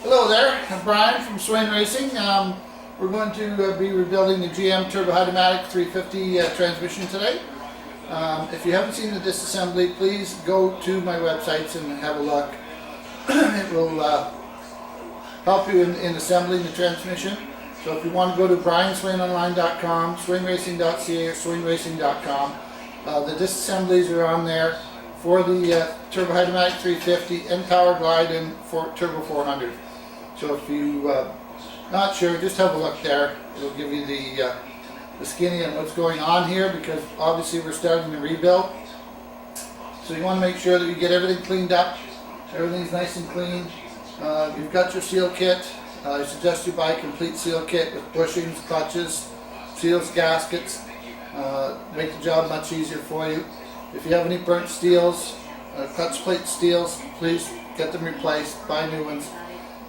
Hello there, I'm Brian from Swain Racing. We're going to be rebuilding the GM Turbo Hydramatic 350 transmission today. If you haven't seen the disassembly, please go to my websites and have a look. It will help you in assembling the transmission. So if you want to go to brianswainonline.com, swainracing.ca or swainracing.com, the disassemblies are on there for the Turbo Hydramatic 350 and Power Glide and for Turbo 400. So if you're not sure, just have a look there. It'll give you the skinny on what's going on here, because obviously we're starting the rebuild. So you want to make sure that you get everything cleaned up. Everything's nice and clean. You've got your seal kit. I suggest you buy a complete seal kit with bushings, clutches, seals, gaskets. Make the job much easier for you. If you have any burnt steels, clutch plate steels, please get them replaced, buy new ones.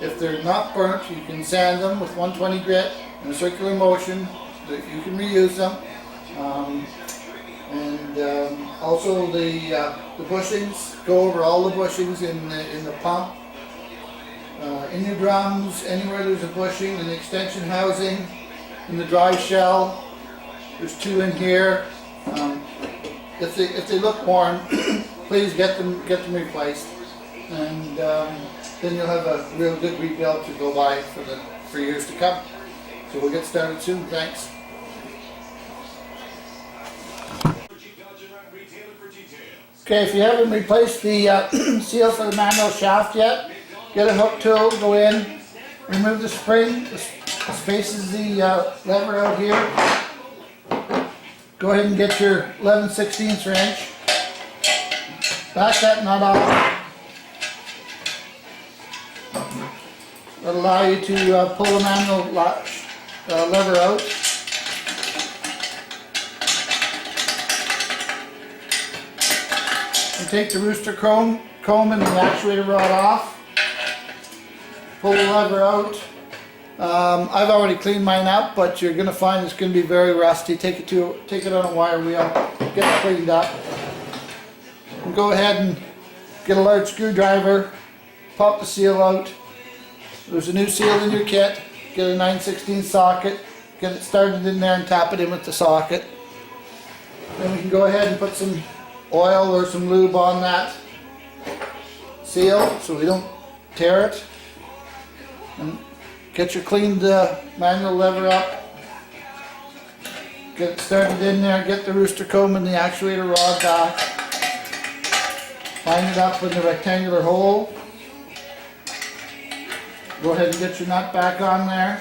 If they're not burnt, you can sand them with 120 grit in a circular motion so that you can reuse them. Also the bushings, go over all the bushings in the pump, in your drums, anywhere there's a bushing, in the extension housing, in the drive shell. There's two in here. If they look worn, please get them replaced, and then you'll have a real good rebuild to go by for years to come. So we'll get started soon. Thanks. Okay, if you haven't replaced the seal for the manual shaft yet, get a hook tool, go in, remove the spring, the spaces the lever out here. Go ahead and get your 11/16 wrench. Back that nut off. That'll allow you to pull the manual lever out. And take the rooster comb and the actuator rod off. Pull the lever out. I've already cleaned mine up, but you're going to find it's going to be very rusty. Take it on a wire wheel, get it cleaned up, and go ahead and get a large screwdriver, pop the seal out. There's a new seal in your kit. Get a 9/16 socket, get it started in there and tap it in with the socket. Then we can go ahead and put some oil or some lube on that seal so we don't tear it. And get your cleaned manual lever up. Get it started in there, get the rooster comb and the actuator rod back. Line it up in the rectangular hole. Go ahead and get your nut back on there.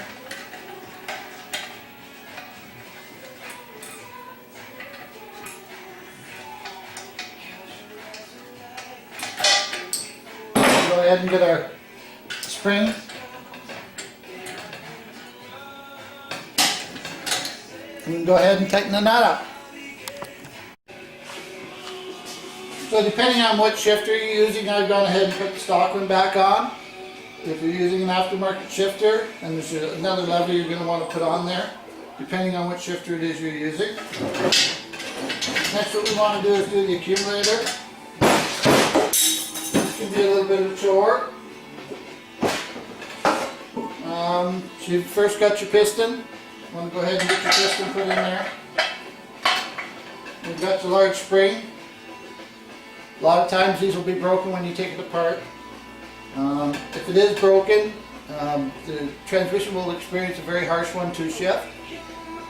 Go ahead and get our spring. You can go ahead and tighten the nut up. So depending on what shifter you're using, I've gone ahead and put the stock one back on. If you're using an aftermarket shifter, and there's another lever you're going to want to put on there, depending on what shifter it is you're using. Next, what we want to do is do the accumulator. This can be a little bit of a chore. So you've first got your piston. You want to go ahead and get your piston put in there. You've got the large spring. A lot of times these will be broken when you take it apart. If it is broken, the transmission will experience a very harsh 1-2 shift.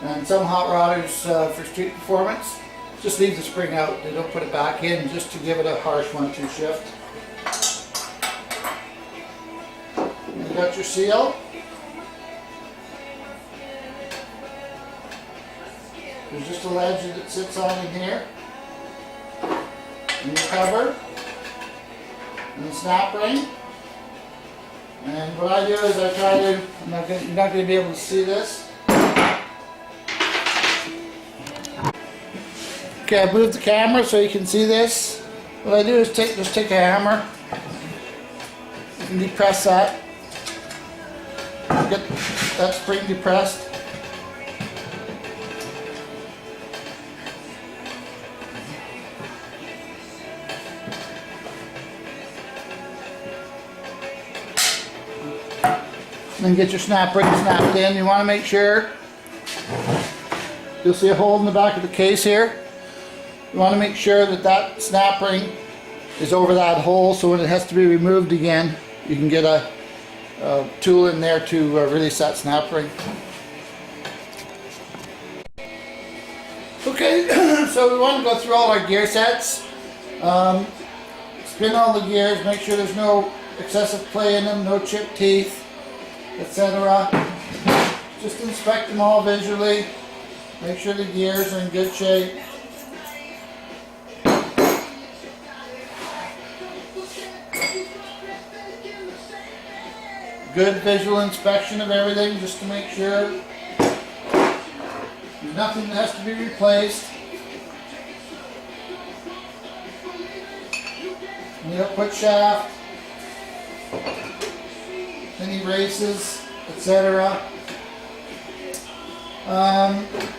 And some hot rodders for street performance just leave the spring out. They don't put it back in just to give it a harsh 1-2 shift. You've got your seal. There's just a ledge that sits on in here. And your cover. And the snap ring. And what I do is I try to, you're not going to be able to see this. Okay, I moved the camera so you can see this. What I do is just take a hammer. You can depress that. Get that spring depressed. Then get your snap ring snapped in. You want to make sure, you'll see a hole in the back of the case here. You want to make sure that that snap ring is over that hole, so when it has to be removed again, you can get a tool in there to release that snap ring. Okay, so we want to go through all our gear sets. Spin all the gears, make sure there's no excessive play in them, no chipped teeth, etc. Just inspect them all visually, make sure the gears are in good shape. Good visual inspection of everything just to make sure there's nothing that has to be replaced. Nail put shaft, any races, etc.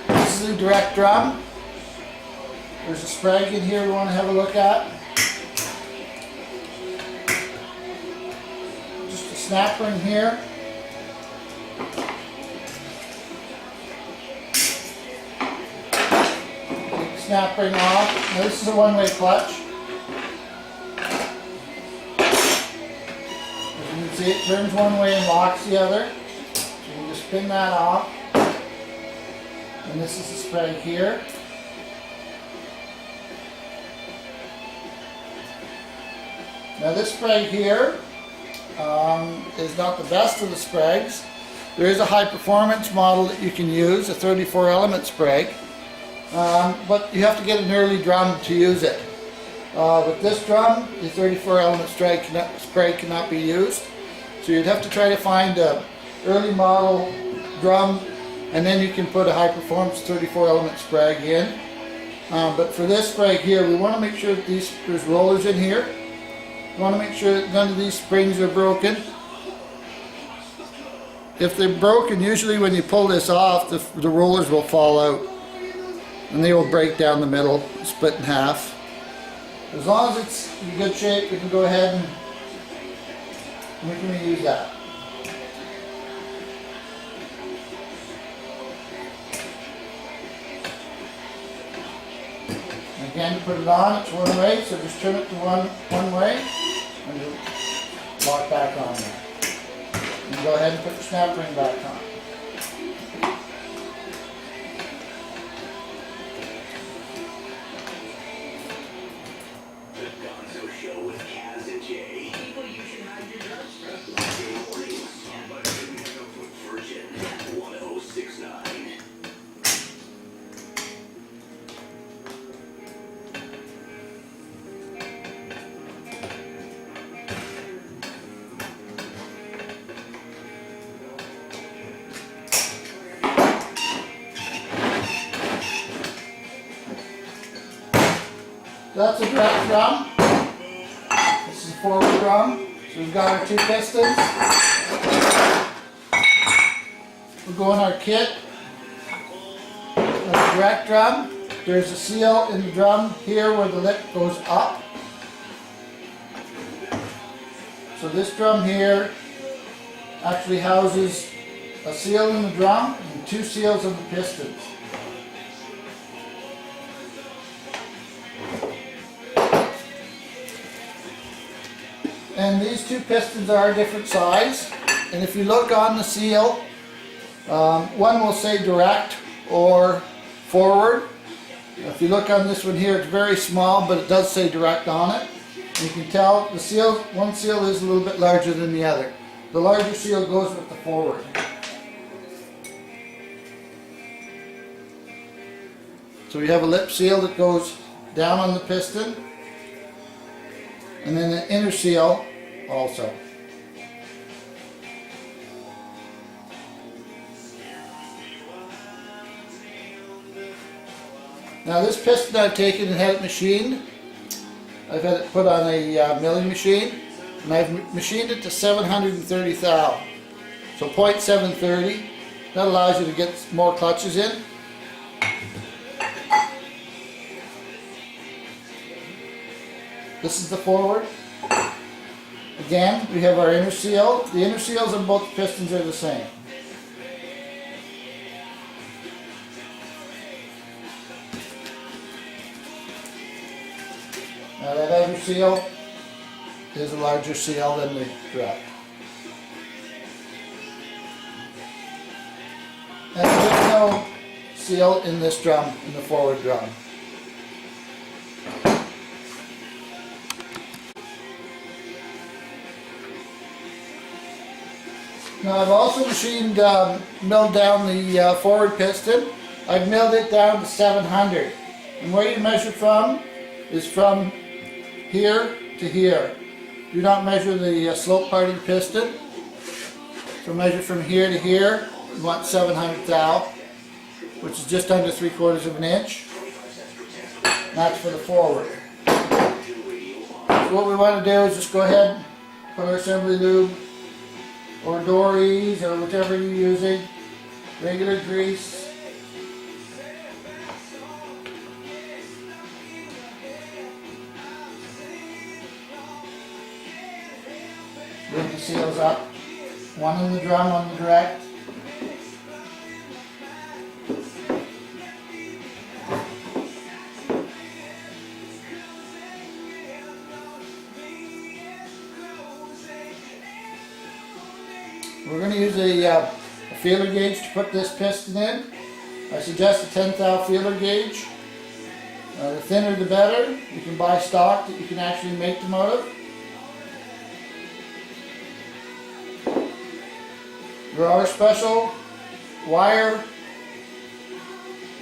This is a direct drum. There's a sprag in here we want to have a look at. Just a snap ring here. Take the snap ring off. Now this is a one-way clutch. See, it turns one way and locks the other. So you can just spin that off. And this is the sprag here. Now this sprag here is not the best of the sprags. There is a high performance model that you can use, a 34 element sprag. But you have to get an early drum to use it. With this drum, the 34 element sprag cannot be used. So you'd have to try to find an early model drum, and then you can put a high performance 34 element sprag in. But for this sprag here, we want to make sure that there's rollers in here. We want to make sure that none of these springs are broken. If they're broken, usually when you pull this off, the rollers will fall out. And they will break down the middle, split in half. As long as it's in good shape, we can go ahead and we can reuse that. And again, to put it on, it's one way, so just turn it to one way and you'll lock back on there. And go ahead and put the snap ring back on. That's a direct drum. This is a forward drum. So we've got our two pistons. We'll go in our kit. That's a direct drum. There's a seal in the drum here where the lip goes up. So this drum here actually houses a seal in the drum and two seals in the pistons. And these two pistons are a different size, and if you look on the seal, one will say direct or forward. If you look on this one here, it's very small, but it does say direct on it. And you can tell the seal, one seal is a little bit larger than the other. The larger seal goes with the forward. So we have a lip seal that goes down on the piston, and then the inner seal also. Now this piston I've taken and had it machined. I've had it put on a milling machine, and I've machined it to 730 thou. So 0.730. That allows you to get more clutches in. This is the forward. Again, we have our inner seal. The inner seals of both pistons are the same. Now that outer seal is a larger seal than the direct. And there's no seal in this drum, in the forward drum. Now I've also milled down the forward piston. I've milled it down to 700. And where you measure from is from here to here. Do not measure the slope part of the piston. So measure from here to here. You want 700 thou, which is just under 3/4 of an inch. And that's for the forward. So what we want to do is just go ahead and put our assembly lube or Dories or whichever you're using, regular grease. Lube the seals up, one in the drum, on the direct. We're going to use a feeler gauge to put this piston in. I suggest a 10 thou feeler gauge. The thinner the better. You can buy stock that you can actually make them out of. There are special wire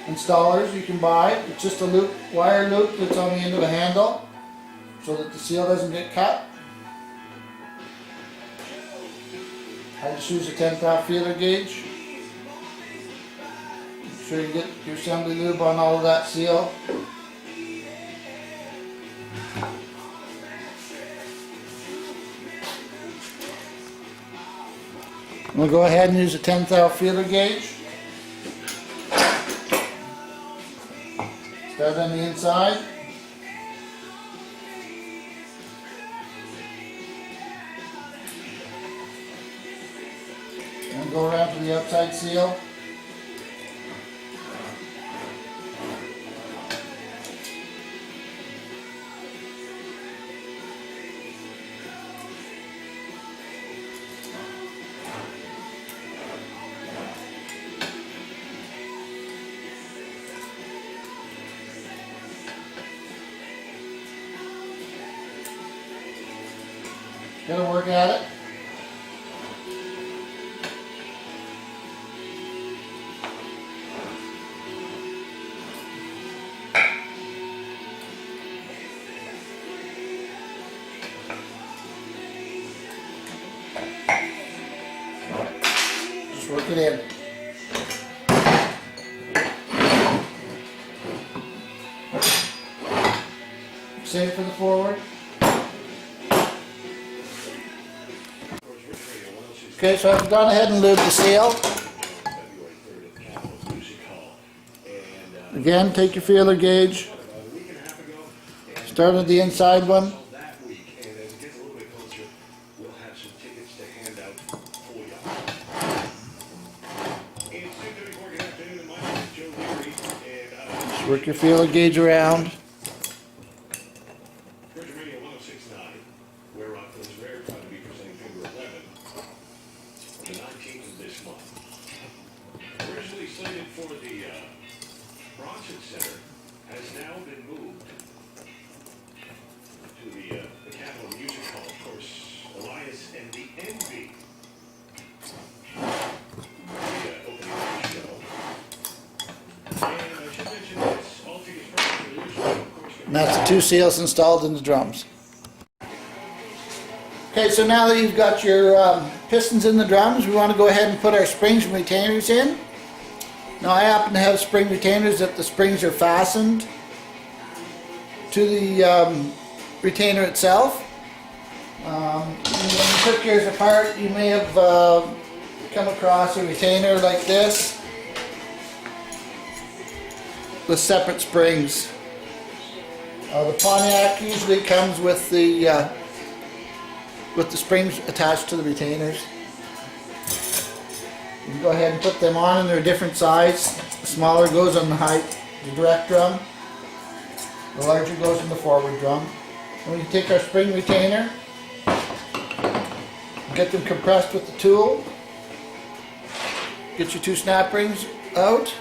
installers you can buy. It's just a loop, wire loop that's on the end of a handle so that the seal doesn't get cut. I just use a 10 thou feeler gauge. Make sure you get your assembly lube on all of that seal. We'll go ahead and use a 10 thou feeler gauge. Start on the inside. And go around to the outside seal. Gotta work at it. Just work it in. Save it for the forward. Okay, so I've gone ahead and lubed the seal. Again, take your feeler gauge. Start at the inside one. Just work your feeler gauge around. The 19th of this month. Originally slated for the Bronson Center, has now been moved to the Capitol Music Hall. Of course, Elias and the Envy. The opening show. And I should mention this, all tickets purchased are usually, of course, And that's the two seals installed in the drums. Okay, so now that you've got your pistons in the drums, we want to go ahead and put our springs and retainers in. Now I happen to have spring retainers that the springs are fastened to the retainer itself. When you took yours apart, you may have come across a retainer like this with separate springs. The Pontiac usually comes with the with the springs attached to the retainers. You can go ahead and put them on, and they're different size. The smaller goes on the direct drum. The larger goes in the forward drum. And we can take our spring retainer, get them compressed with the tool. Get your 2 snap rings out.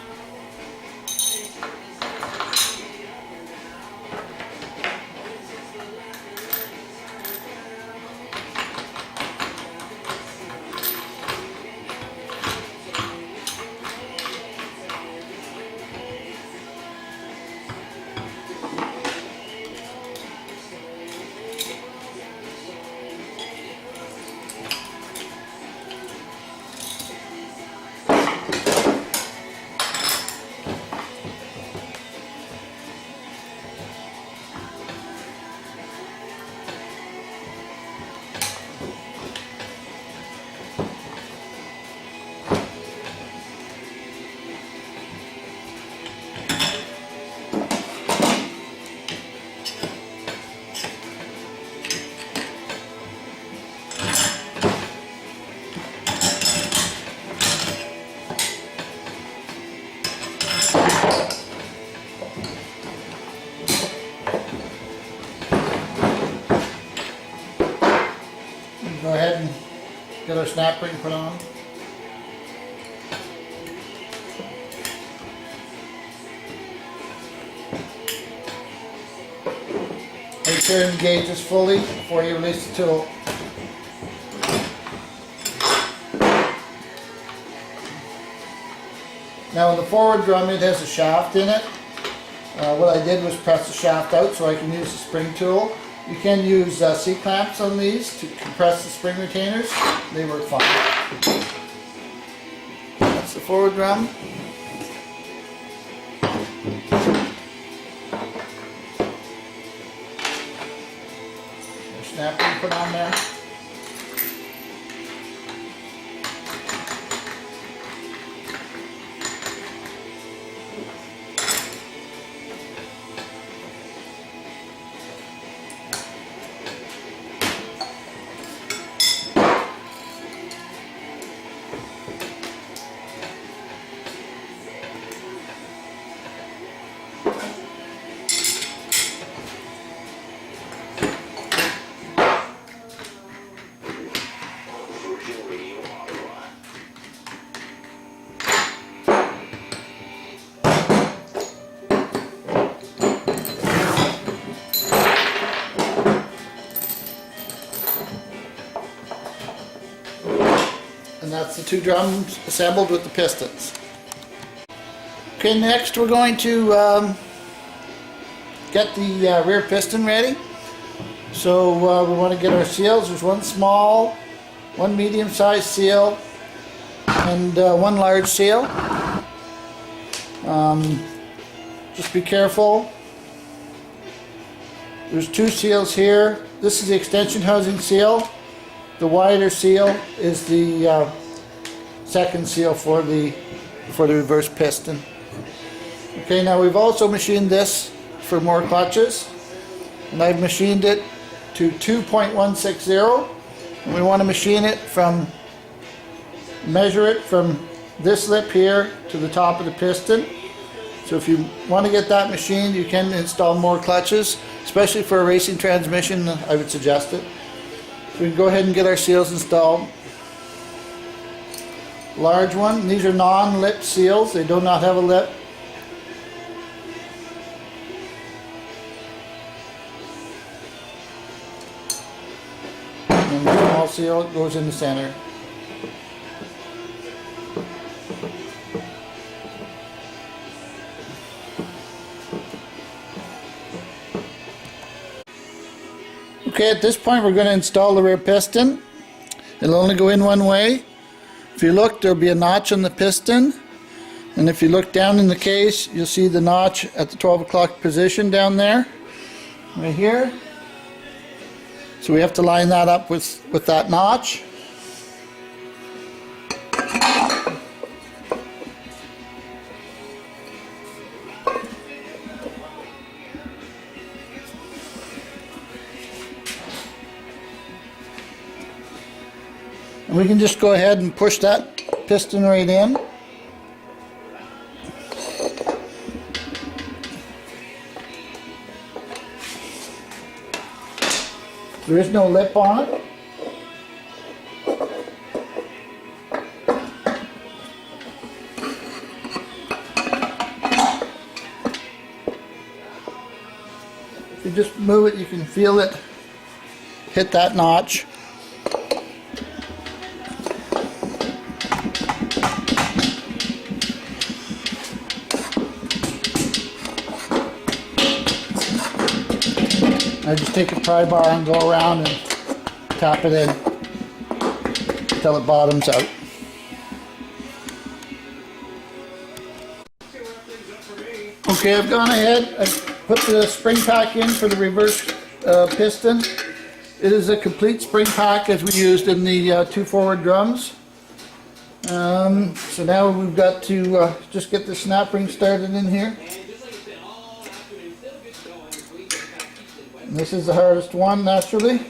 Go ahead and get our snap ring put on. Make sure you engage this fully before you release the tool. Now in the forward drum, it has a shaft in it. What I did was press the shaft out so I can use the spring tool. You can use C-clamps on these to compress the spring retainers. They work fine. That's the forward drum. Your snap ring put on there. And that's the 2 drums assembled with the pistons. Okay, next we're going to get the rear piston ready. So we want to get our seals. There's 1 small, 1 medium-sized seal, and 1 large seal. Just be careful. There's 2 seals here. This is the extension housing seal. The wider seal is the second seal for the reverse piston. Okay, now we've also machined this for more clutches, and I've machined it to 2.160, and we want to machine it measure it from this lip here to the top of the piston. So if you want to get that machined, you can install more clutches, especially for a racing transmission. I would suggest it. So we can go ahead and get our seals installed. Large one. These are non-lip seals. They do not have a lip. And the small seal goes in the center. Okay, at this point we're going to install the rear piston. It'll only go in one way. If you look, there'll be a notch on the piston, and if you look down in the case, you'll see the notch at the 12 o'clock position down there, right here. So we have to line that up with that notch. And we can just go ahead and push that piston right in. There is no lip on it. If you just move it, you can feel it hit that notch. I just take a pry bar and go around and tap it in until it bottoms out. Okay, I've gone ahead, I've put the spring pack in for the reverse piston. It is a complete spring pack as we used in the two forward drums. So now we've got to just get the snap ring started in here. And this is the hardest one, naturally.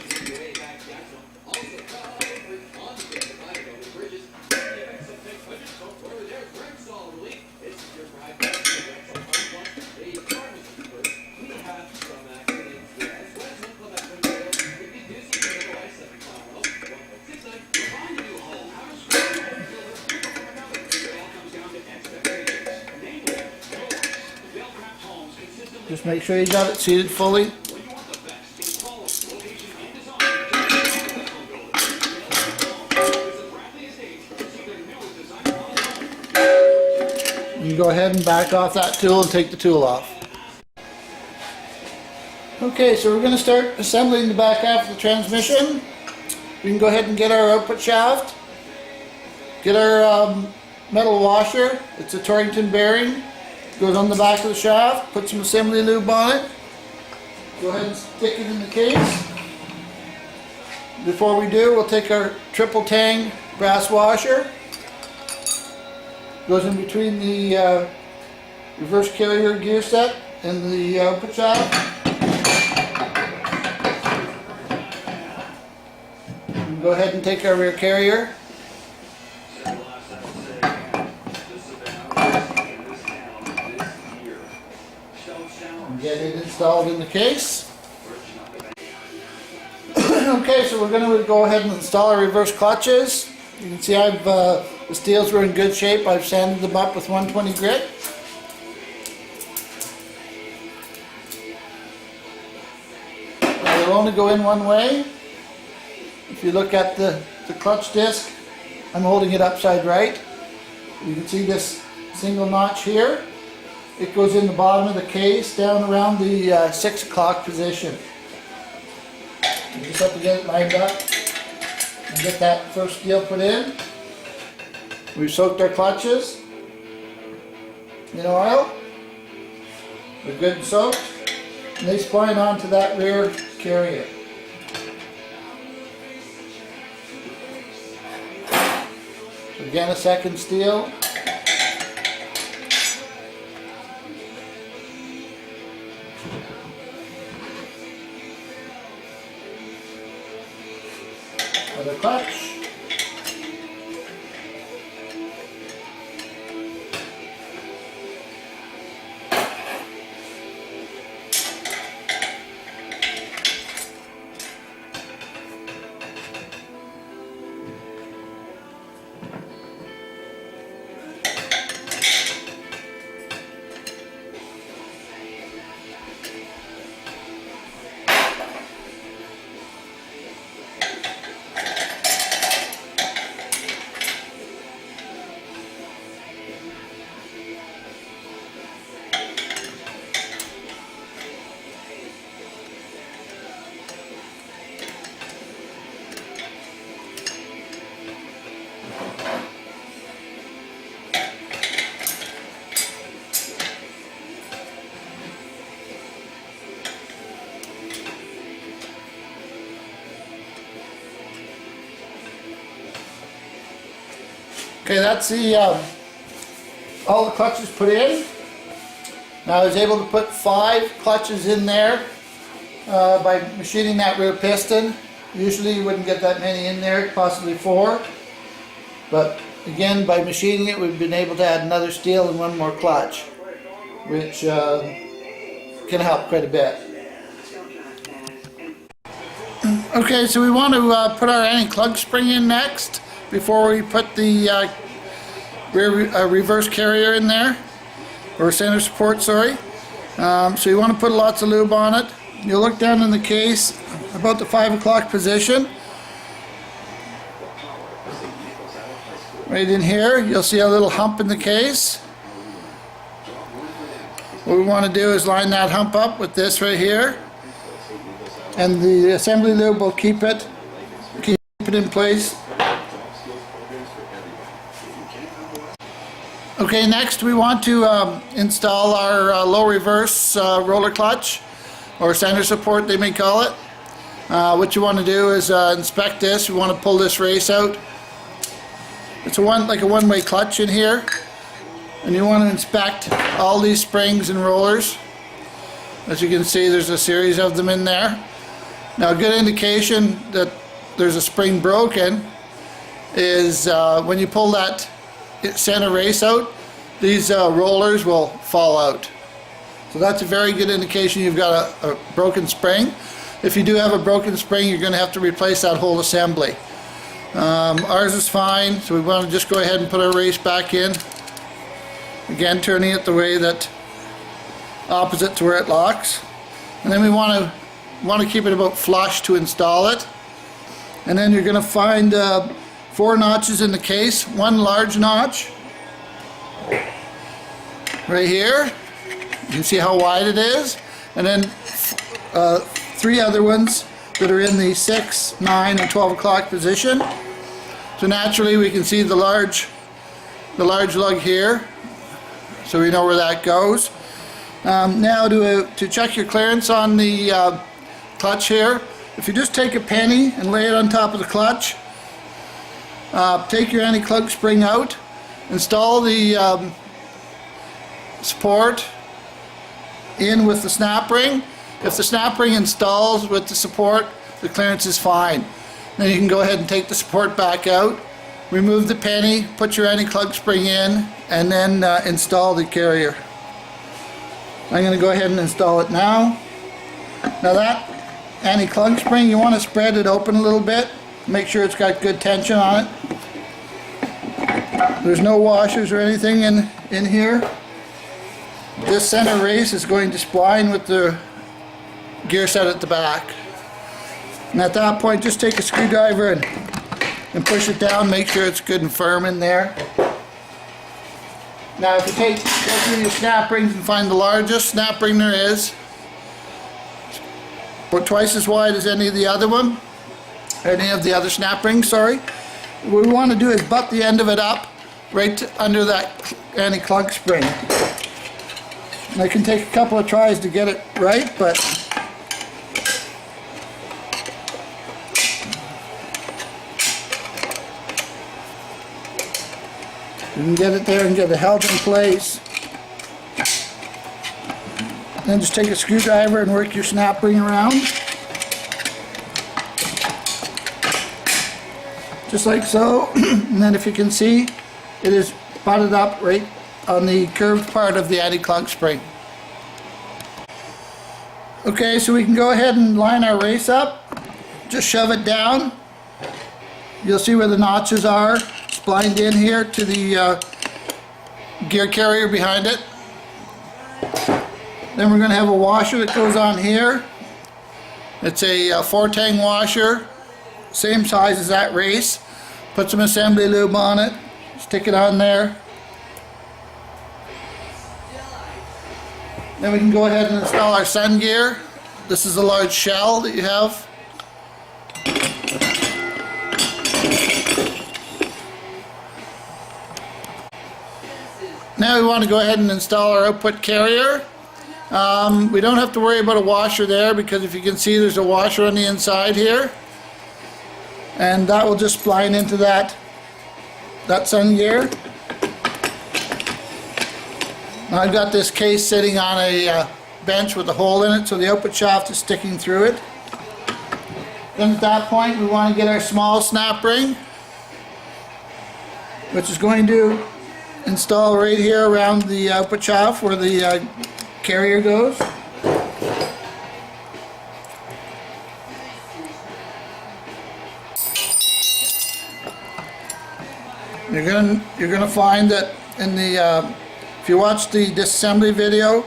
Just make sure you got it seated fully. You go ahead and back off that tool and take the tool off. Okay, so we're going to start assembling the back half of the transmission. We can go ahead and get our output shaft, get our metal washer. It's a Torrington bearing. Goes on the back of the shaft. Put some assembly lube on it. Go ahead and stick it in the case. Before we do, we'll take our triple tang brass washer. Goes in between the reverse carrier gear set and the output shaft. And go ahead and take our rear carrier. And get it installed in the case. Okay, so we're going to go ahead and install our reverse clutches. You can see the steels were in good shape. I've sanded them up with 120 grit. They'll only go in one way. If you look at the clutch disc, I'm holding it upside right. You can see this single notch here. It goes in the bottom of the case down around the 6 o'clock position. You just have to get it lined up and get that first steel put in. We've soaked our clutches in oil. They're good and soaked. And they spline onto that rear carrier. So again, a second steel. For the clutch. Okay, that's all the clutches put in. Now I was able to put 5 clutches in there by machining that rear piston. Usually you wouldn't get that many in there, possibly 4. But again, by machining it, we've been able to add another steel and one more clutch, which can help quite a bit. Okay, so we want to put our anti-clug spring in next before we put the reverse carrier in there, or center support, sorry. So you want to put lots of lube on it. You'll look down in the case about the 5 o'clock position. Right in here, you'll see a little hump in the case. What we want to do is line that hump up with this right here. And the assembly lube will keep it in place. Okay, next we want to install our low reverse roller clutch, or center support they may call it. What you want to do is inspect this. You want to pull this race out. It's like a one-way clutch in here, and you want to inspect all these springs and rollers. As you can see, there's a series of them in there. Now, a good indication that there's a spring broken is when you pull that center race out, these rollers will fall out. So that's a very good indication you've got a broken spring. If you do have a broken spring, you're going to have to replace that whole assembly. Ours is fine, so we want to just go ahead and put our race back in. Again, turning it the way that opposite to where it locks. And then we want to keep it about flush to install it. And then you're going to find 4 notches in the case. One large notch right here. You can see how wide it is. And then 3 other ones that are in the 6, 9, and 12 o'clock position. So naturally we can see the large lug here, so we know where that goes. Now to check your clearance on the clutch here, if you just take a penny and lay it on top of the clutch, take your anti-clug spring out, install the support in with the snap ring. If the snap ring installs with the support, the clearance is fine. Then you can go ahead and take the support back out, remove the penny, put your anti-clug spring in, and then install the carrier. I'm going to go ahead and install it now. Now that anti-clug spring, you want to spread it open a little bit, make sure it's got good tension on it. There's no washers or anything in here. This center race is going to spline with the gear set at the back. And at that point, just take a screwdriver and push it down, make sure it's good and firm in there. Now if you go through your snap rings and find the largest snap ring there is, about twice as wide as any of the other snap rings, sorry. What we want to do is butt the end of it up right under that anti-clug spring. And it can take a couple of tries to get it right, but you can get it there and get it held in place. Then just take a screwdriver and work your snap ring around. Just like so. And then if you can see, it is butted up right on the curved part of the anti-clug spring. Okay, so we can go ahead and line our race up. Just shove it down. You'll see where the notches are, splined in here to the gear carrier behind it. Then we're going to have a washer that goes on here. It's a 4-tang washer, same size as that race. Put some assembly lube on it, stick it on there. Then we can go ahead and install our sun gear. This is a large shell that you have. Now we want to go ahead and install our output carrier. We don't have to worry about a washer there, because if you can see, there's a washer on the inside here. And that will just spline into that sun gear. Now I've got this case sitting on a bench with a hole in it, so the output shaft is sticking through it. Then at that point we want to get our small snap ring, which is going to install right here around the output shaft where the carrier goes. You're gonna find that in the if you watch the disassembly video,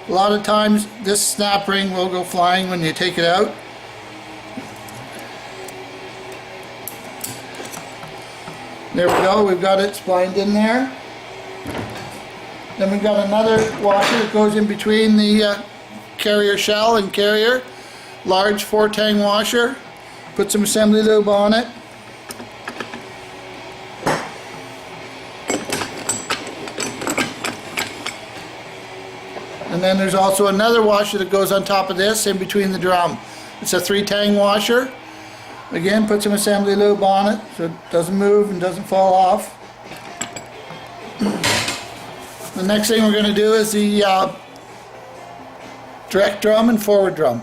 a lot of times this snap ring will go flying when you take it out. There we go, we've got it splined in there. Then we've got another washer that goes in between the carrier shell and carrier. Large 4-tang washer. Put some assembly lube on it. And then there's also another washer that goes on top of this in between the drum. It's a 3-tang washer. Again, put some assembly lube on it so it doesn't move and doesn't fall off. The next thing we're going to do is the direct drum and forward drum.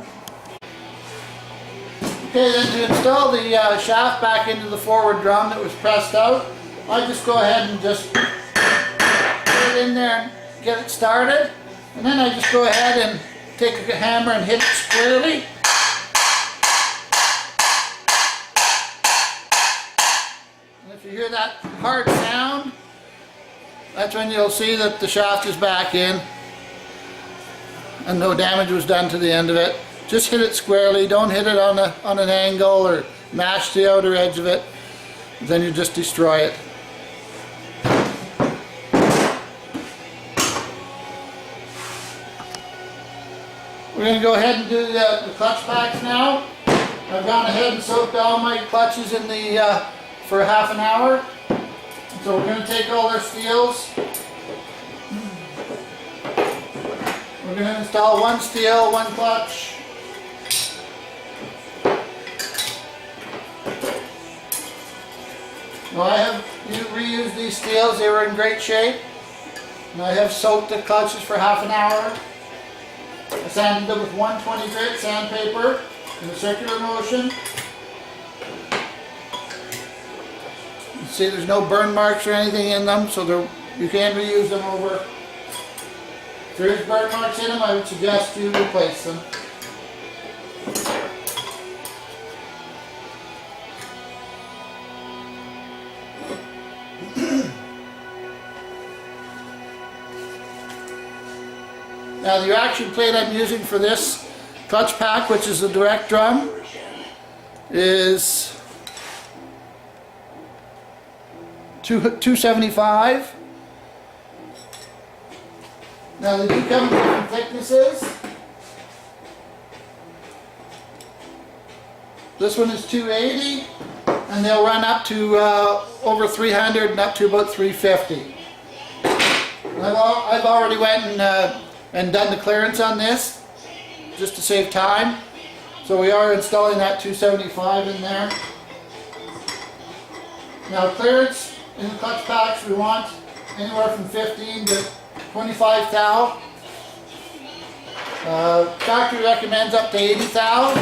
Okay, then to install the shaft back into the forward drum that was pressed out, I just go ahead and just put it in there and get it started. And then I just go ahead and take a hammer and hit it squarely. And if you hear that hard sound, that's when you'll see that the shaft is back in and no damage was done to the end of it. Just hit it squarely, don't hit it on an angle or mash the outer edge of it, then you just destroy it. We're going to go ahead and do the clutch packs now. I've gone ahead and soaked all my clutches in the for half an hour. So we're going to take all our steels. We're going to install one steel, one clutch. Now I have reused these steels, they were in great shape. And I have soaked the clutches for half an hour. I sanded them with 120 grit sandpaper in a circular motion. You see there's no burn marks or anything in them, so you can reuse them over. If there is burn marks in them, I would suggest you replace them. Now the action plate I'm using for this clutch pack, which is the direct drum, is 275. Now they do come in different thicknesses. This one is 280, and they'll run up to over 300 and up to about 350. I've already went and done the clearance on this just to save time. So we are installing that 275 in there. Now clearance in the clutch packs we want anywhere from 15 to 25 thou. Factory recommends up to 80 thou.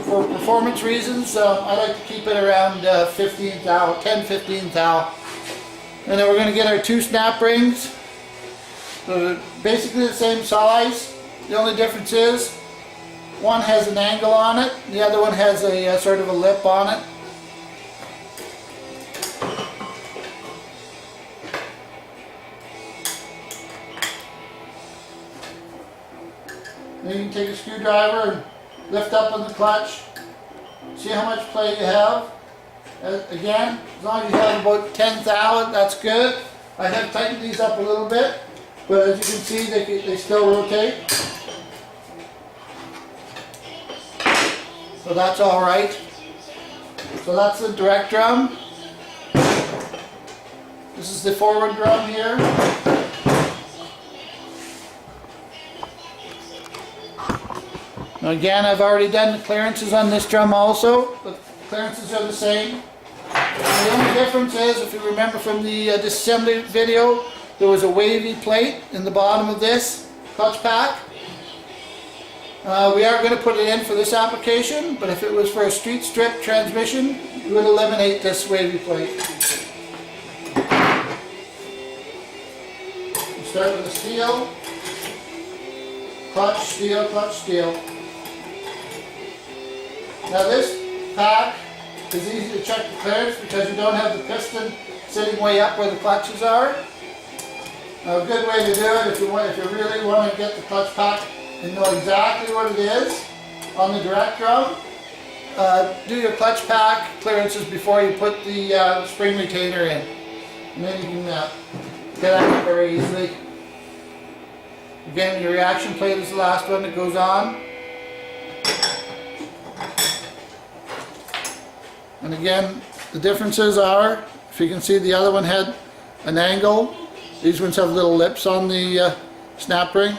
For performance reasons, I like to keep it around 15 thou, 10-15 thou. And then we're going to get our two snap rings. So they're basically the same size. The only difference is one has an angle on it, the other one has a sort of a lip on it. Then you can take a screwdriver and lift up on the clutch. See how much play you have. Again, as long as you have about 10 thou, that's good. I have tightened these up a little bit, but as you can see, they still rotate. So that's all right. So that's the direct drum. This is the forward drum here. Now again, I've already done the clearances on this drum also. The clearances are the same. The only difference is, if you remember from the disassembly video, there was a wavy plate in the bottom of this clutch pack. We are going to put it in for this application, but if it was for a street strip transmission, we would eliminate this wavy plate. We start with the steel, clutch, steel, clutch, steel. Now this pack is easy to check the clearance because you don't have the piston sitting way up where the clutches are. Now a good way to do it if you really want to get the clutch pack and know exactly what it is on the direct drum, do your clutch pack clearances before you put the spring retainer in. And then you can get at it very easily. Again, your reaction plate is the last one that goes on. And again, the differences are, if you can see, the other one had an angle. These ones have little lips on the snap ring.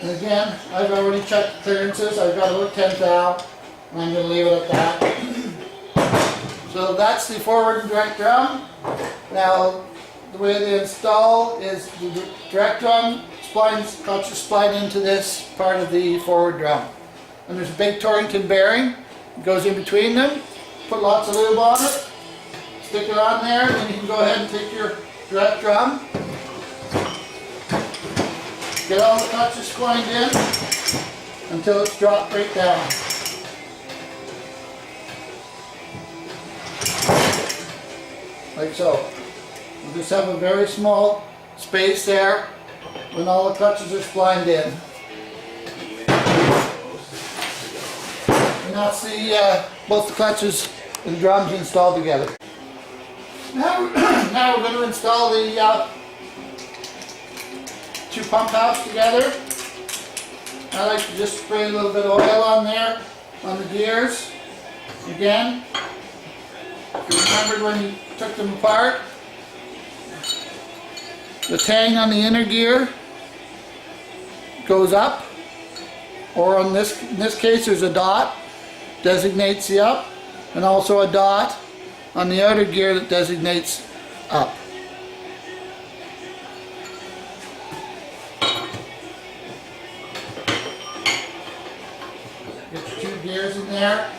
And again, I've already checked the clearances. I've got about 10 thou, and I'm going to leave it at that. So that's the forward and direct drum. Now, the way they install is the direct drum clutches slide into this part of the forward drum. And there's a big Torrington bearing that goes in between them. Put lots of lube on it, stick it on there, and then you can go ahead and take your direct drum. Get all the clutches splined in until it's dropped right down. Like so. You just have a very small space there when all the clutches are splined in. And that's both the clutches and drums installed together. Now we're going to install the two pump halves together. I like to just spray a little bit of oil on there, on the gears. Again, if you remembered when you took them apart, the tang on the inner gear goes up, or in this case there's a dot, designates the up, and also a dot on the outer gear that designates up. Get your two gears in there,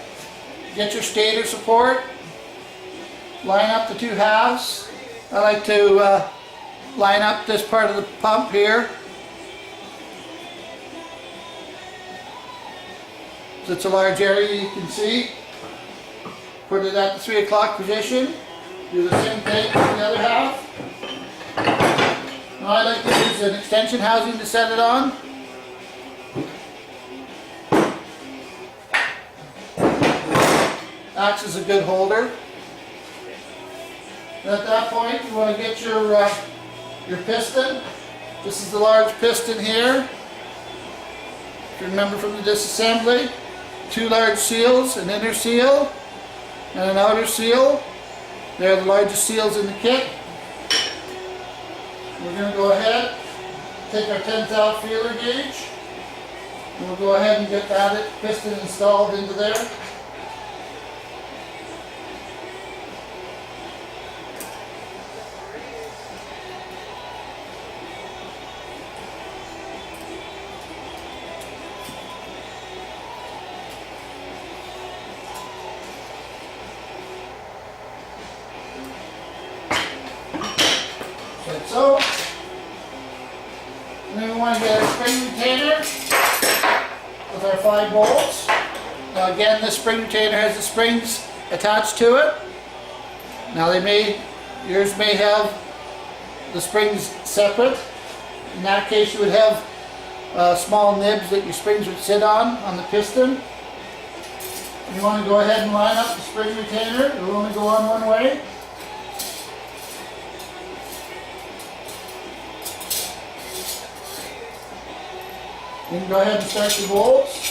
get your stator support, line up the two halves. I like to line up this part of the pump here. So it's a large area, you can see. Put it at the 3 o'clock position. Do the same thing for the other half. Now I like to use an extension housing to set it on. Acts as a good holder. And at that point you want to get your piston. This is the large piston here. If you remember from the disassembly, two large seals, an inner seal and an outer seal. They're the largest seals in the kit. We're going to go ahead, take our 10 thou feeler gauge, and we'll go ahead and get that piston installed into there. Like so. And then we want to get a spring retainer with our 5 bolts. Now again, this spring retainer has the springs attached to it. Now yours may have the springs separate. In that case you would have small nibs that your springs would sit on the piston. You want to go ahead and line up the spring retainer. It will only go on one way. You can go ahead and start your bolts.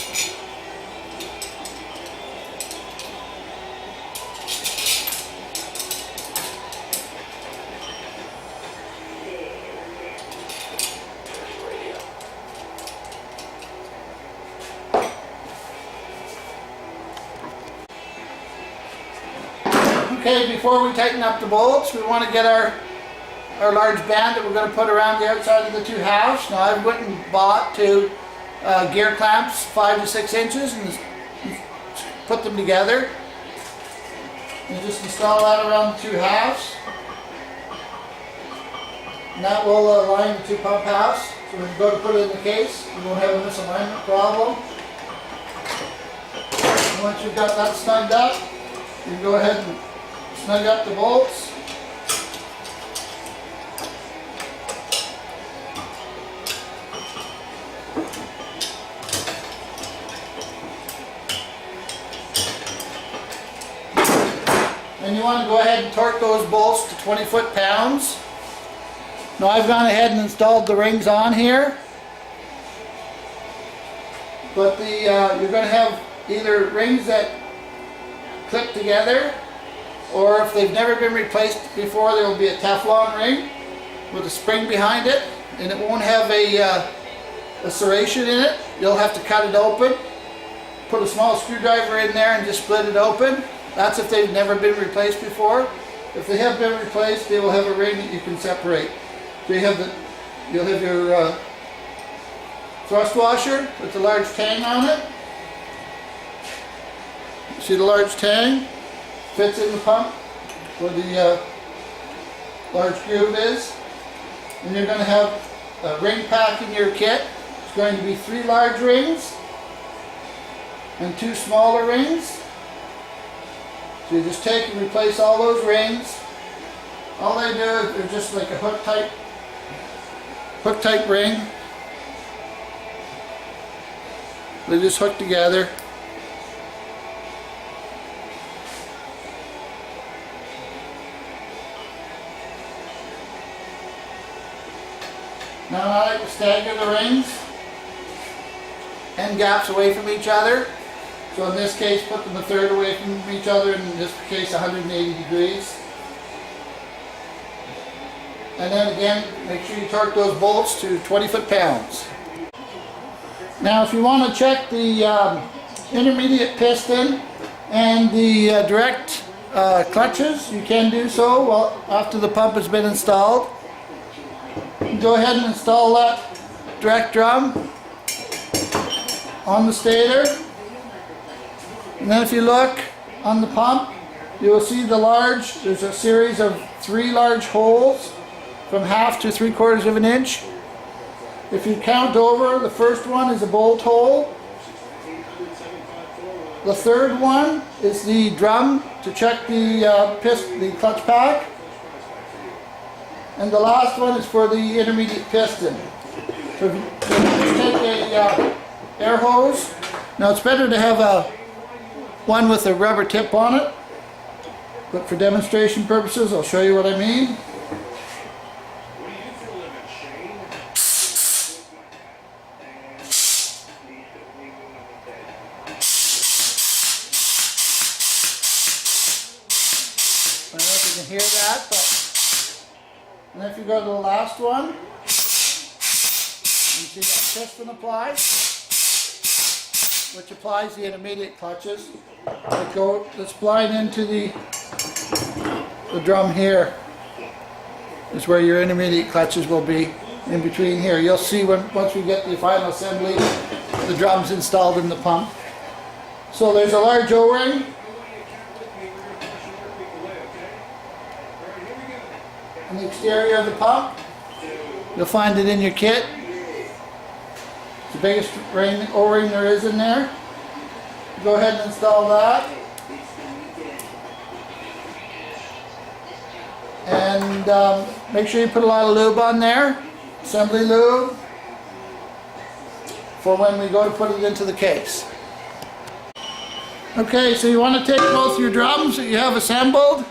Okay, before we tighten up the bolts, we want to get our large band that we're going to put around the outside of the two halves. Now I've went and bought two gear clamps 5 to 6 inches and put them together. And just install that around the two halves. And that will align the two pump halves. So when you go to put it in the case, you won't have a misalignment problem. And once you've got that snugged up, you can go ahead and snug up the bolts. And you want to go ahead and torque those bolts to 20 foot-pounds. Now I've gone ahead and installed the rings on here. But you're going to have either rings that clip together, or if they've never been replaced before, there will be a Teflon ring with a spring behind it, and it won't have a serration in it. You'll have to cut it open, put a small screwdriver in there and just split it open. That's if they've never been replaced before. If they have been replaced, they will have a ring that you can separate. So you'll have your thrust washer with the large tang on it. See the large tang? Fits in the pump where the large groove is. And you're going to have a ring pack in your kit. It's going to be 3 large rings and 2 smaller rings. So you just take and replace all those rings. All they do is they're just like a hook type ring. They just hook together. Now I like to stagger the rings end gaps away from each other. So in this case, put them a third away from each other, in this case 180 degrees. And then again, make sure you torque those bolts to 20 foot-pounds. Now if you want to check the intermediate piston and the direct clutches, you can do so after the pump has been installed. Go ahead and install that direct drum on the stator. And then if you look on the pump, you will see there's a series of 3 large holes from 1/2 to 3/4 of an inch. If you count over, the first one is a bolt hole. The third one is the drum to check the clutch pack. And the last one is for the intermediate piston. So if you just take a air hose. Now it's better to have one with a rubber tip on it, but for demonstration purposes I'll show you what I mean. I don't know if you can hear that, but and if you go to the last one, you see that piston applies, which applies the intermediate clutches that's blind into the drum here is where your intermediate clutches will be, in between here. You'll see once we get the final assembly, the drum's installed in the pump. So there's a large O-ring. On the exterior of the pump. You'll find it in your kit. It's the biggest O-ring there is in there. Go ahead and install that. And make sure you put a lot of lube on there. Assembly lube. For when we go to put it into the case. Okay, so you want to take both your drums that you have assembled.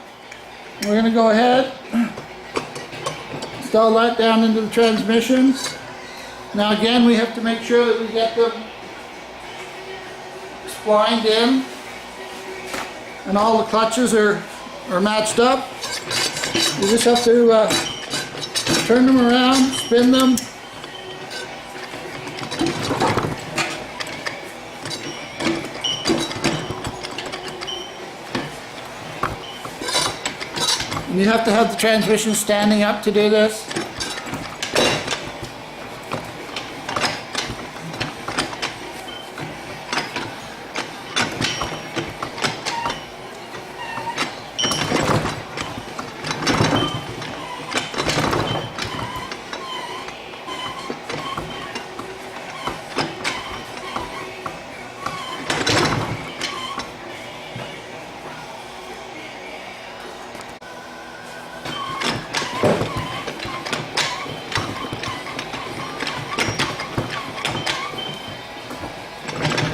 We're going to go ahead. Install that down into the transmission. Now again, we have to make sure that we get them splined in and all the clutches are matched up. You just have to turn them around, spin them. You have to have the transmission standing up to do this.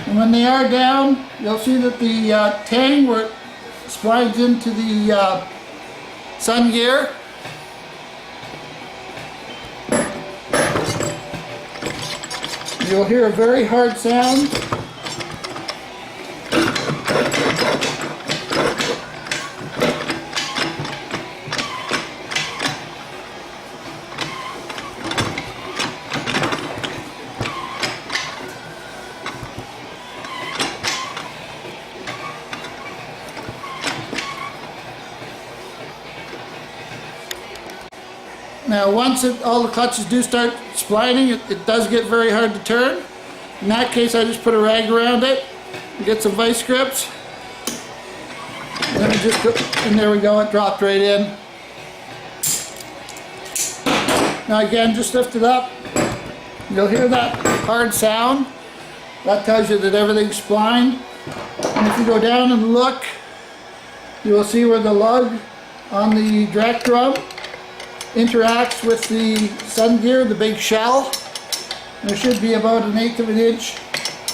And when they are down, you'll see that the tang where it slides into the sun gear. You'll hear a very hard sound. Now once all the clutches do start splining, it does get very hard to turn. In that case, I just put a rag around it and get some vice grips. And then and there we go, it dropped right in. Now again, just lift it up. You'll hear that hard sound. That tells you that everything's splined. And if you go down and look, you will see where the lug on the direct drum interacts with the sun gear, the big shell. There should be about 1/8 of an inch.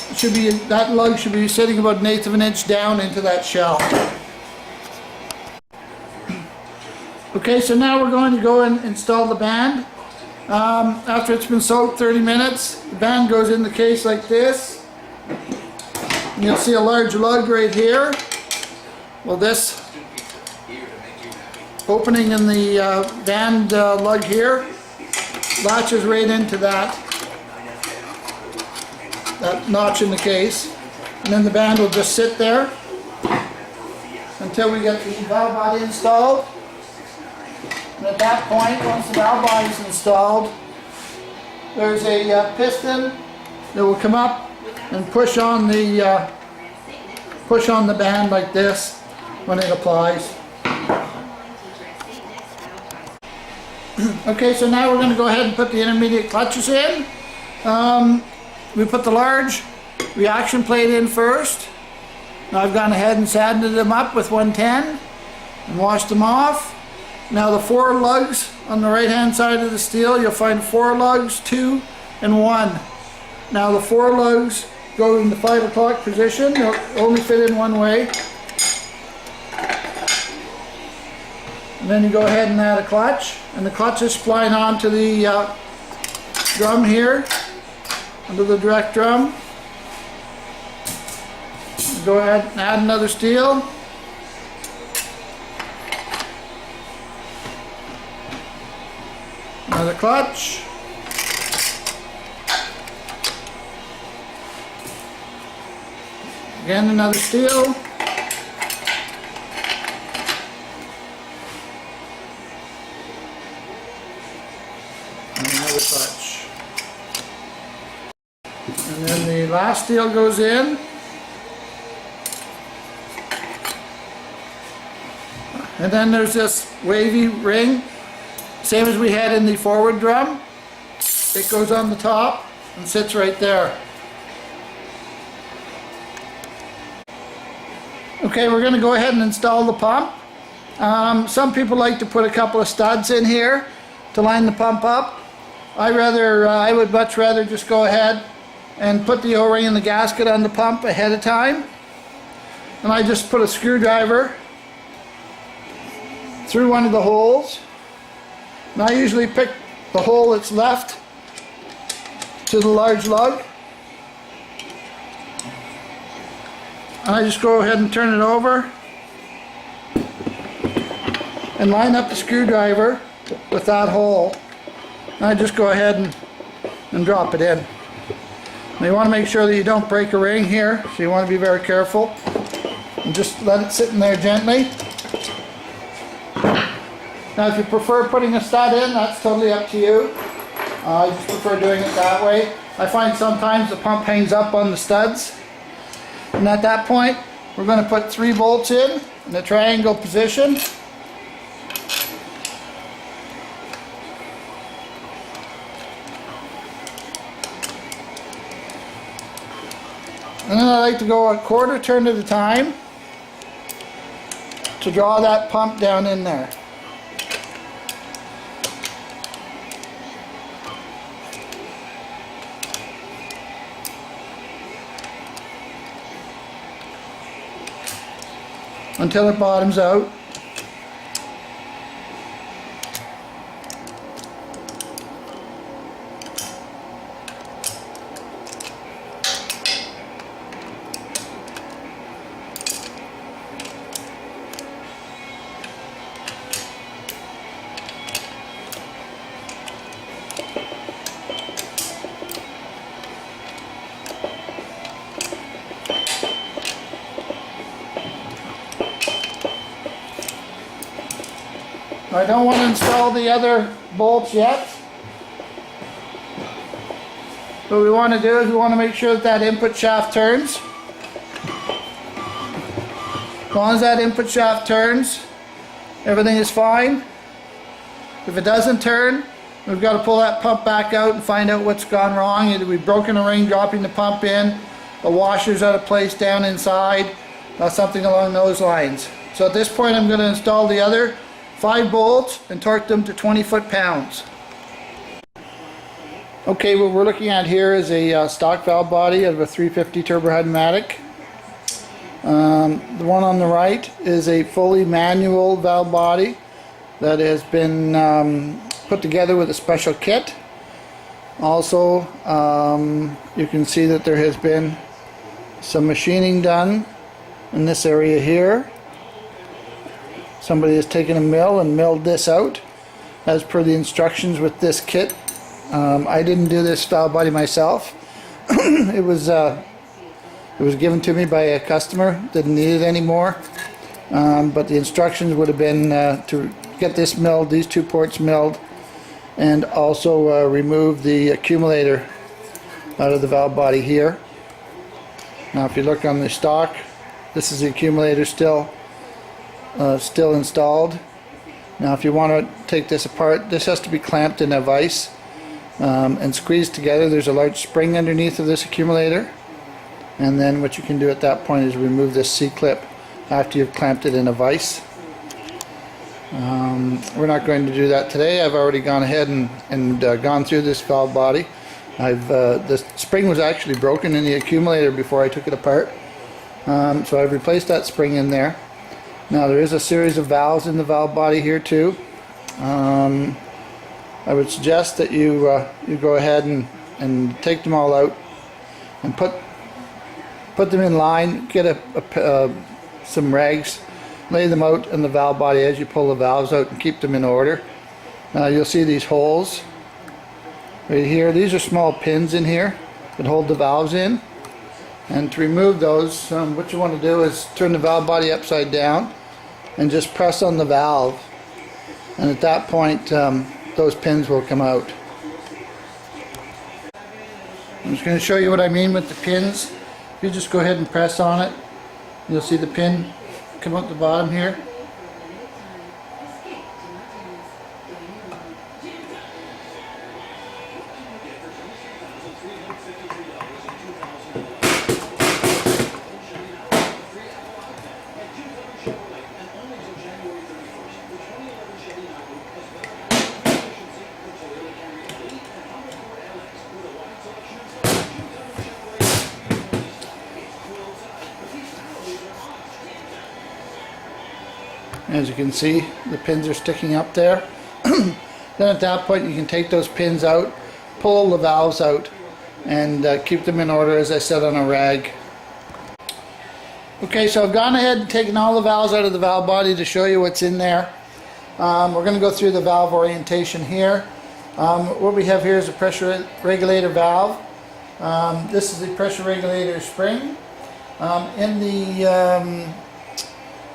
It should be, that lug should be sitting about 1/8 of an inch down into that shell. Okay, so now we're going to go and install the band. After it's been soaked 30 minutes, the band goes in the case like this. And you'll see a large lug right here. Well, this opening in the band lug here latches right into that notch in the case, and then the band will just sit there until we get the valve body installed. And at that point, once the valve body is installed, there's a piston that will come up and push on the band like this when it applies. Okay, so now we're going to go ahead and put the intermediate clutches in. We put the large reaction plate in first. Now I've gone ahead and sanded them up with 110 and washed them off. Now the 4 lugs on the right hand side of the steel, you'll find 4 lugs, 2 and 1. Now the 4 lugs go in the 5 o'clock position. They'll only fit in one way. And then you go ahead and add a clutch, and the clutch is spline onto the drum here, under the direct drum. You go ahead and add another steel. Another clutch. Again, another steel. Clutch. And then the last steel goes in. And then there's this wavy ring, same as we had in the forward drum. It goes on the top and sits right there. Okay, we're going to go ahead and install the pump. Some people like to put a couple of studs in here to line the pump up. I would much rather just go ahead and put the O-ring and the gasket on the pump ahead of time. And I just put a screwdriver through one of the holes. And I usually pick the hole that's left to the large lug. And I just go ahead and turn it over and line up the screwdriver with that hole. And I just go ahead and drop it in. Now you want to make sure that you don't break a ring here, so you want to be very careful. And just let it sit in there gently. Now if you prefer putting a stud in, that's totally up to you. I just prefer doing it that way. I find sometimes the pump hangs up on the studs. And at that point, we're going to put 3 bolts in a triangle position. And then I like to go a quarter turn at a time to draw that pump down in there. Until it bottoms out. I don't want to install the other bolts yet. What we want to do is we want to make sure that input shaft turns. As long as that input shaft turns, everything is fine. If it doesn't turn, we've got to pull that pump back out and find out what's gone wrong. Either we've broken a ring dropping the pump in, a washer's out of place down inside, something along those lines. So at this point I'm going to install the other 5 bolts and torque them to 20 foot-pounds. Okay, what we're looking at here is a stock valve body of a 350 turbo Hydramatic. The one on the right is a fully manual valve body that has been put together with a special kit. Also, you can see that there has been some machining done in this area here. Somebody has taken a mill and milled this out as per the instructions with this kit. I didn't do this valve body myself. It was given to me by a customer. Didn't need it anymore. But the instructions would have been to get this milled, these 2 ports milled, and also remove the accumulator out of the valve body here. Now if you look on the stock, this is the accumulator still installed. Now if you want to take this apart, this has to be clamped in a vise and squeezed together. There's a large spring underneath of this accumulator, and then what you can do at that point is remove this C-clip after you've clamped it in a vise. We're not going to do that today. I've already gone ahead and gone through this valve body. The spring was actually broken in the accumulator before I took it apart, so I've replaced that spring in there. Now there is a series of valves in the valve body here too. I would suggest that you go ahead and take them all out and put them in line. Get some rags, lay them out in the valve body as you pull the valves out and keep them in order. You'll see these holes right here. These are small pins in here that hold the valves in. And to remove those, what you want to do is turn the valve body upside down and just press on the valve. And at that point, those pins will come out. I'm just going to show you what I mean with the pins. If you just go ahead and press on it, you'll see the pin come out the bottom here. As you can see, the pins are sticking up there. Then at that point you can take those pins out, pull the valves out, and keep them in order, as I said, on a rag. Okay, so I've gone ahead and taken all the valves out of the valve body to show you what's in there. We're going to go through the valve orientation here. What we have here is a pressure regulator valve. This is the pressure regulator spring. In the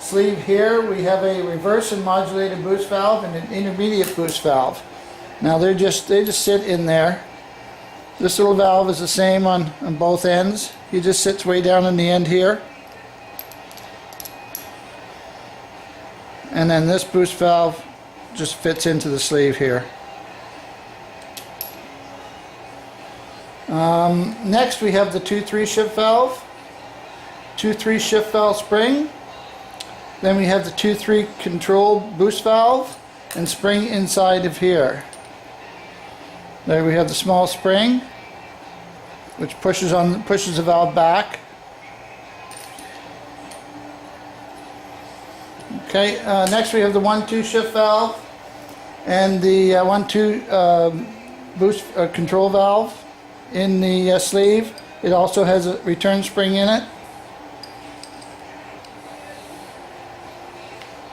sleeve here we have a reverse and modulated boost valve and an intermediate boost valve. Now they just sit in there. This little valve is the same on both ends. He just sits way down in the end here. And then this boost valve just fits into the sleeve here. Next we have the 2-3 shift valve, 2-3 shift valve spring. Then we have the 2-3 control boost valve and spring inside of here. There we have the small spring, which pushes the valve back. Okay, next we have the 1-2 shift valve and the 1-2 boost control valve in the sleeve. It also has a return spring in it.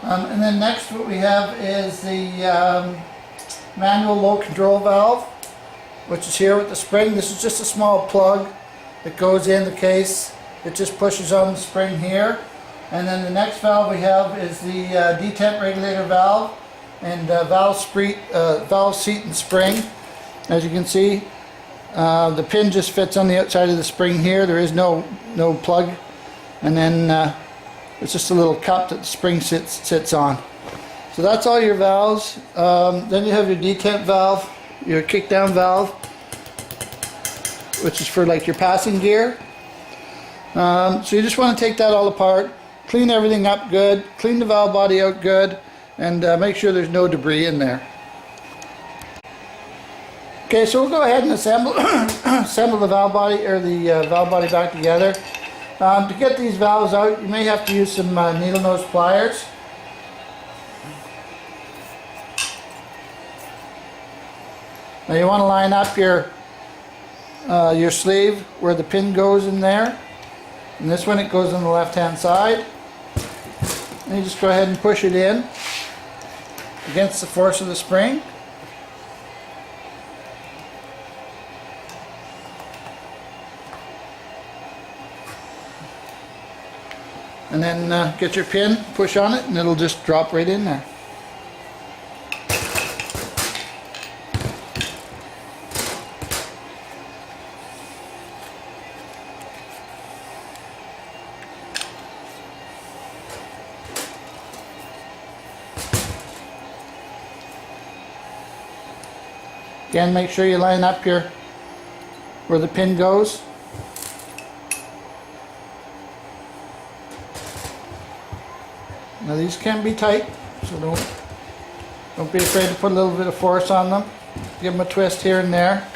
And then next what we have is the manual low control valve, which is here with the spring. This is just a small plug that goes in the case. It just pushes on the spring here. And then the next valve we have is the detent regulator valve and valve seat and spring. As you can see, the pin just fits on the outside of the spring here. There is no plug. And then it's just a little cup that the spring sits on. So that's all your valves. Then you have your detent valve, your kick down valve, which is for like your passing gear. So you just want to take that all apart, clean everything up good, clean the valve body out good, and make sure there's no debris in there. Okay, so we'll go ahead and assemble the valve body, or the valve body back together. To get these valves out, you may have to use some needle nose pliers. Now you want to line up your sleeve where the pin goes in there. And this one, it goes on the left hand side. And you just go ahead and push it in against the force of the spring. And then get your pin, push on it, and it'll just drop right in there. Again, make sure you line up where the pin goes. Now these can be tight, so don't be afraid to put a little bit of force on them. Give them a twist here and there.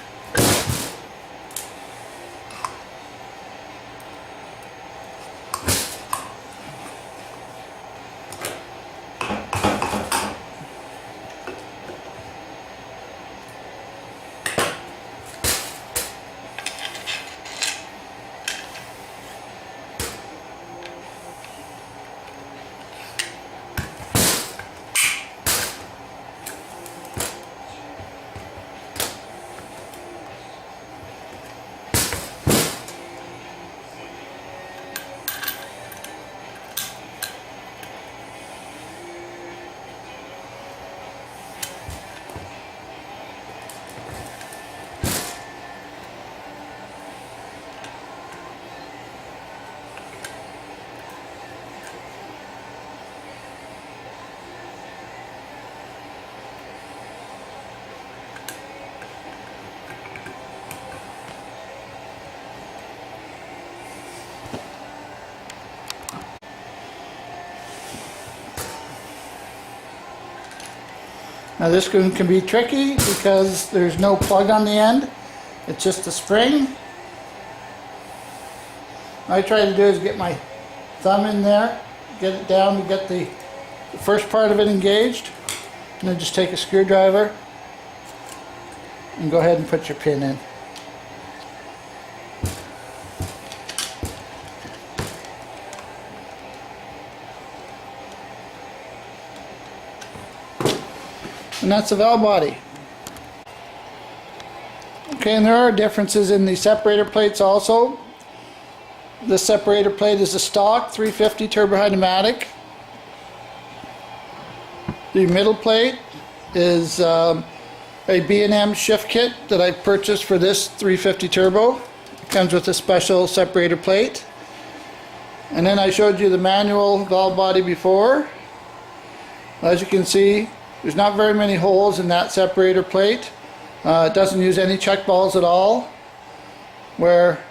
Now this one can be tricky because there's no plug on the end. It's just a spring. What I try to do is get my thumb in there, get it down to get the first part of it engaged, and then just take a screwdriver and go ahead and put your pin in. And that's the valve body. Okay, and there are differences in the separator plates also. The separator plate is a stock 350 turbo pneumatic The middle plate is a B&M shift kit that I purchased for this 350 turbo. It comes with a special separator plate. And then I showed you the manual valve body before. As you can see, there's not very many holes in that separator plate. It doesn't use any check balls at all, where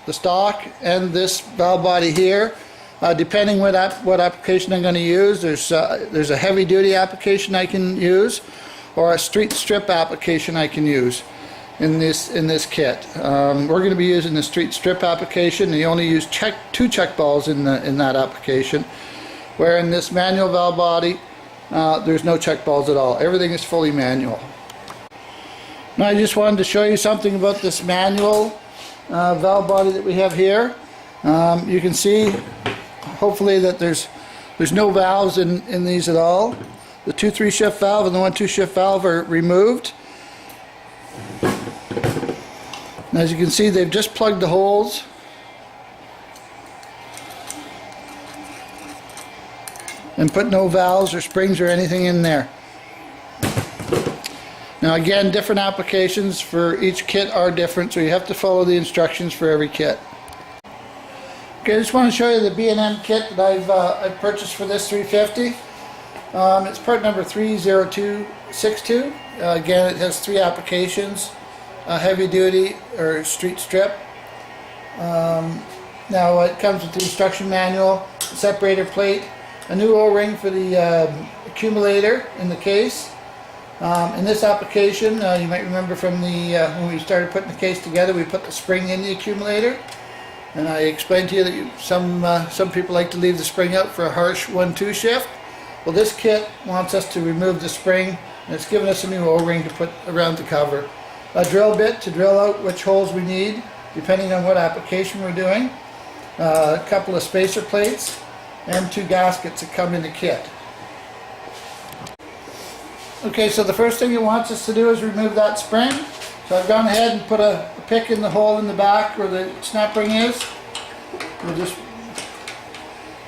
the stock and this valve body here, depending what application I'm going to use, there's a heavy duty application I can use, or a street strip application I can use in this kit. We're going to be using the street strip application, and you only use two check balls in that application, where in this manual valve body there's no check balls at all. Everything is fully manual. Now I just wanted to show you something about this manual valve body that we have here. You can see hopefully that there's no valves in these at all. The 2-3 shift valve and the 1-2 shift valve are removed. And as you can see, they've just plugged the holes. And put no valves or springs or anything in there. Now again, different applications for each kit are different, so you have to follow the instructions for every kit. Okay, I just want to show you the B&M kit that I've purchased for this 350. It's part number 30262. Again, it has 3 applications: heavy duty or street strip. Now it comes with the instruction manual, separator plate, a new O-ring for the accumulator in the case. In this application, you might remember from when we started putting the case together, we put the spring in the accumulator, and I explained to you that some people like to leave the spring out for a harsh 1-2 shift. Well, this kit wants us to remove the spring, and it's given us a new O-ring to put around the cover, a drill bit to drill out which holes we need depending on what application we're doing, a couple of spacer plates, and 2 gaskets that come in the kit. Okay, so the first thing it wants us to do is remove that spring. So I've gone ahead and put a pick in the hole in the back where the snap ring is. We'll just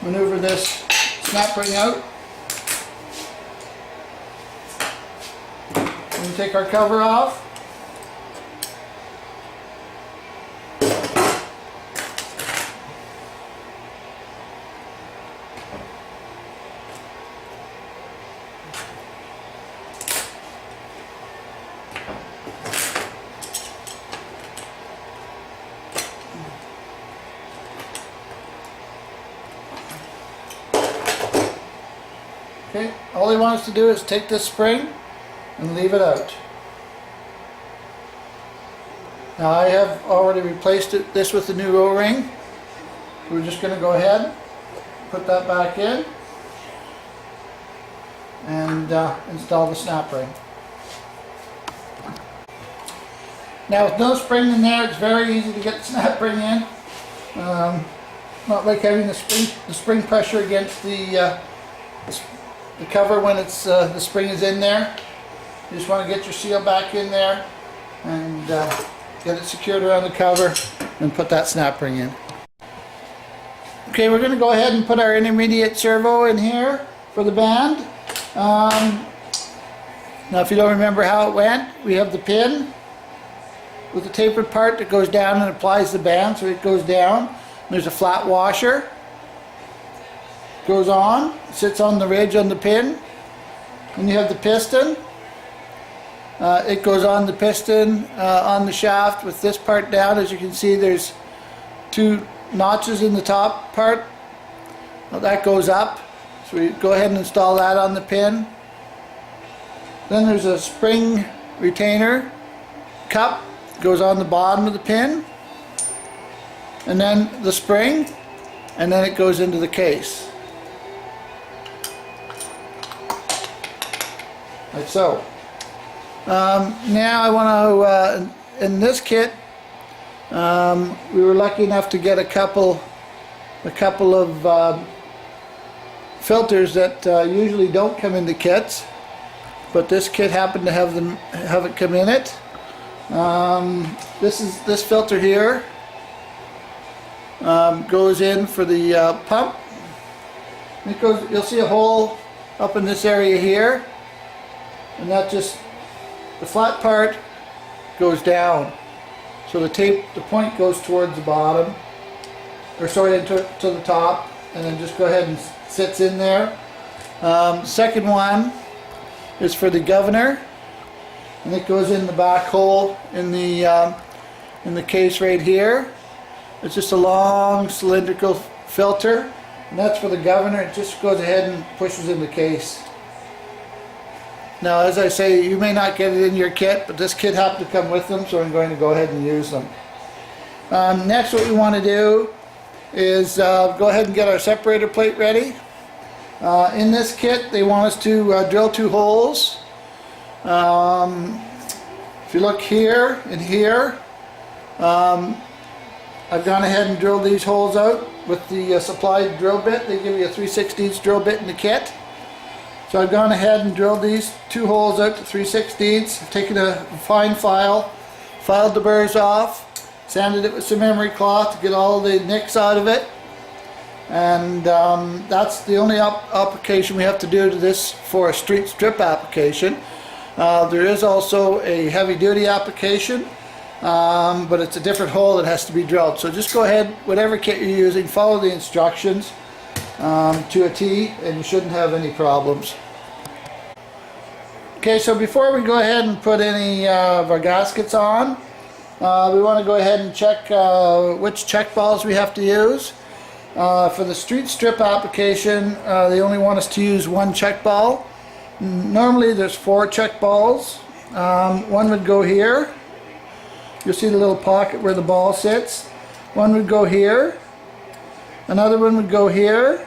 maneuver this snap ring out. And we take our cover off. Okay, all they want us to do is take this spring and leave it out. Now I have already replaced this with the new O-ring. We're just going to go ahead, put that back in, and install the snap ring. Now with no spring in there, it's very easy to get the snap ring in. Not like having the spring pressure against the cover when it's the spring is in there. You just want to get your seal back in there and get it secured around the cover and put that snap ring in. Okay, we're going to go ahead and put our intermediate servo in here for the band. Now if you don't remember how it went, we have the pin with the tapered part that goes down and applies the band, so it goes down. There's a flat washer. Goes on, sits on the ridge on the pin. Then you have the piston. It goes on the piston on the shaft with this part down. As you can see, there's 2 notches in the top part. Well, that goes up. So we go ahead and install that on the pin. Then there's a spring retainer cup. Goes on the bottom of the pin. And then the spring. And then it goes into the case. Like so. Now I want to, in this kit, we were lucky enough to get a couple of filters that usually don't come in the kits, but this kit happened to have it come in it. This filter here goes in for the pump. It goes. You'll see a hole up in this area here, and that just, the flat part goes down. So the point goes towards the bottom, or sorry, to the top, and then just go ahead and sits in there. Second one is for the governor, and it goes in the back hole in the case right here. It's just a long cylindrical filter, and that's for the governor. It just goes ahead and pushes in the case. Now, as I say, you may not get it in your kit, but this kit happened to come with them, so I'm going to go ahead and use them. Next, what we want to do is go ahead and get our separator plate ready. In this kit, they want us to drill 2 holes. If you look here and here, I've gone ahead and drilled these holes out with the supplied drill bit. They give you a 3/16 drill bit in the kit. So I've gone ahead and drilled these 2 holes out to 3/16. I've taken a fine file, filed the burrs off, sanded it with some emery cloth to get all the nicks out of it. And that's the only application we have to do to this for a street strip application. There is also a heavy duty application, but it's a different hole that has to be drilled. So just go ahead, whatever kit you're using, follow the instructions to a T, and you shouldn't have any problems. Okay, so before we go ahead and put any of our gaskets on, we want to go ahead and check which check balls we have to use. For the street strip application, they only want us to use 1 check ball. Normally there's 4 check balls. One would go here. You'll see the little pocket where the ball sits. One would go here. Another one would go here.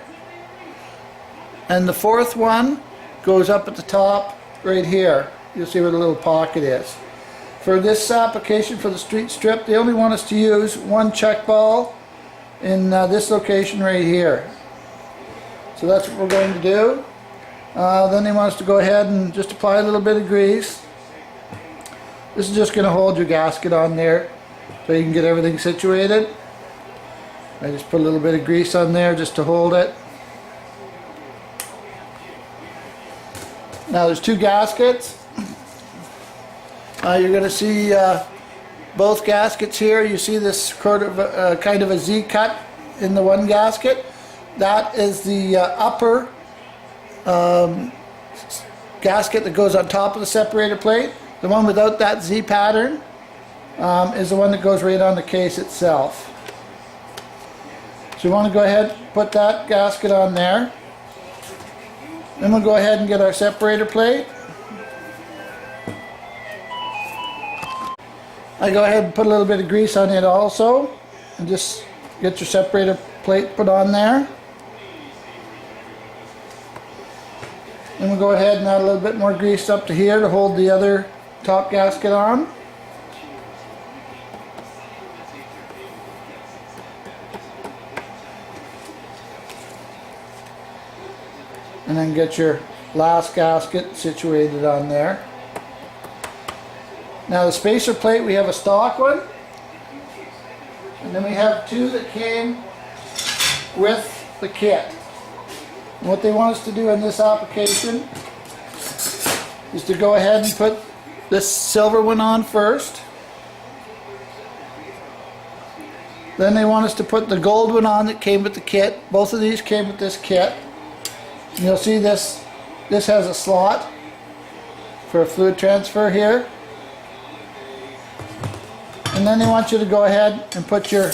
And the 4th one goes up at the top right here. You'll see where the little pocket is. For this application, for the street strip, they only want us to use 1 check ball in this location right here. So that's what we're going to do. Then they want us to go ahead and just apply a little bit of grease. This is just going to hold your gasket on there so you can get everything situated. I just put a little bit of grease on there just to hold it. Now there's 2 gaskets. You're going to see both gaskets here. You see this kind of a Z cut in the one gasket. That is the upper gasket that goes on top of the separator plate. The one without that Z pattern is the one that goes right on the case itself. So you want to go ahead and put that gasket on there. Then we'll go ahead and get our separator plate. I go ahead and put a little bit of grease on it also, and just get your separator plate put on there. Then we'll go ahead and add a little bit more grease up to here to hold the other top gasket on. And then get your last gasket situated on there. Now the spacer plate, we have a stock one, and then we have 2 that came with the kit. And what they want us to do in this application is to go ahead and put this silver one on first. Then they want us to put the gold one on that came with the kit. Both of these came with this kit. And you'll see this has a slot for a fluid transfer here. And then they want you to go ahead and put your, And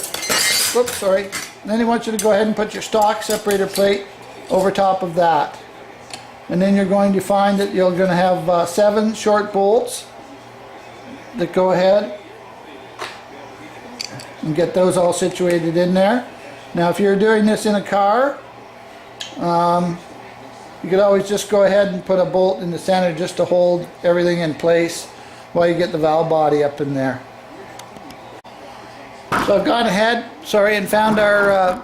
then they want you to go ahead and put your stock separator plate over top of that. And then you're going to find that you're going to have 7 short bolts that go ahead and get those all situated in there. Now if you're doing this in a car, you could always just go ahead and put a bolt in the center just to hold everything in place while you get the valve body up in there. So I've gone ahead, and found our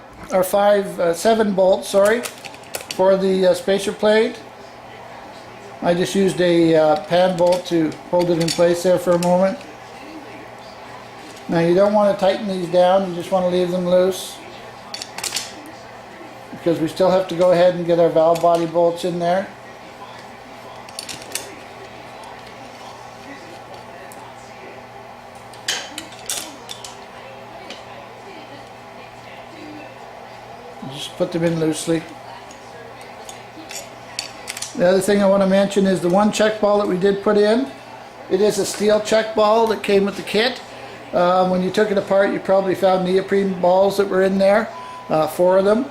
7 bolts, for the spacer plate. I just used a pan bolt to hold it in place there for a moment. Now you don't want to tighten these down, you just want to leave them loose, because we still have to go ahead and get our valve body bolts in there. Just put them in loosely. The other thing I want to mention is the one check ball that we did put in. It is a steel check ball that came with the kit. When you took it apart, you probably found neoprene balls that were in there, 4 of them.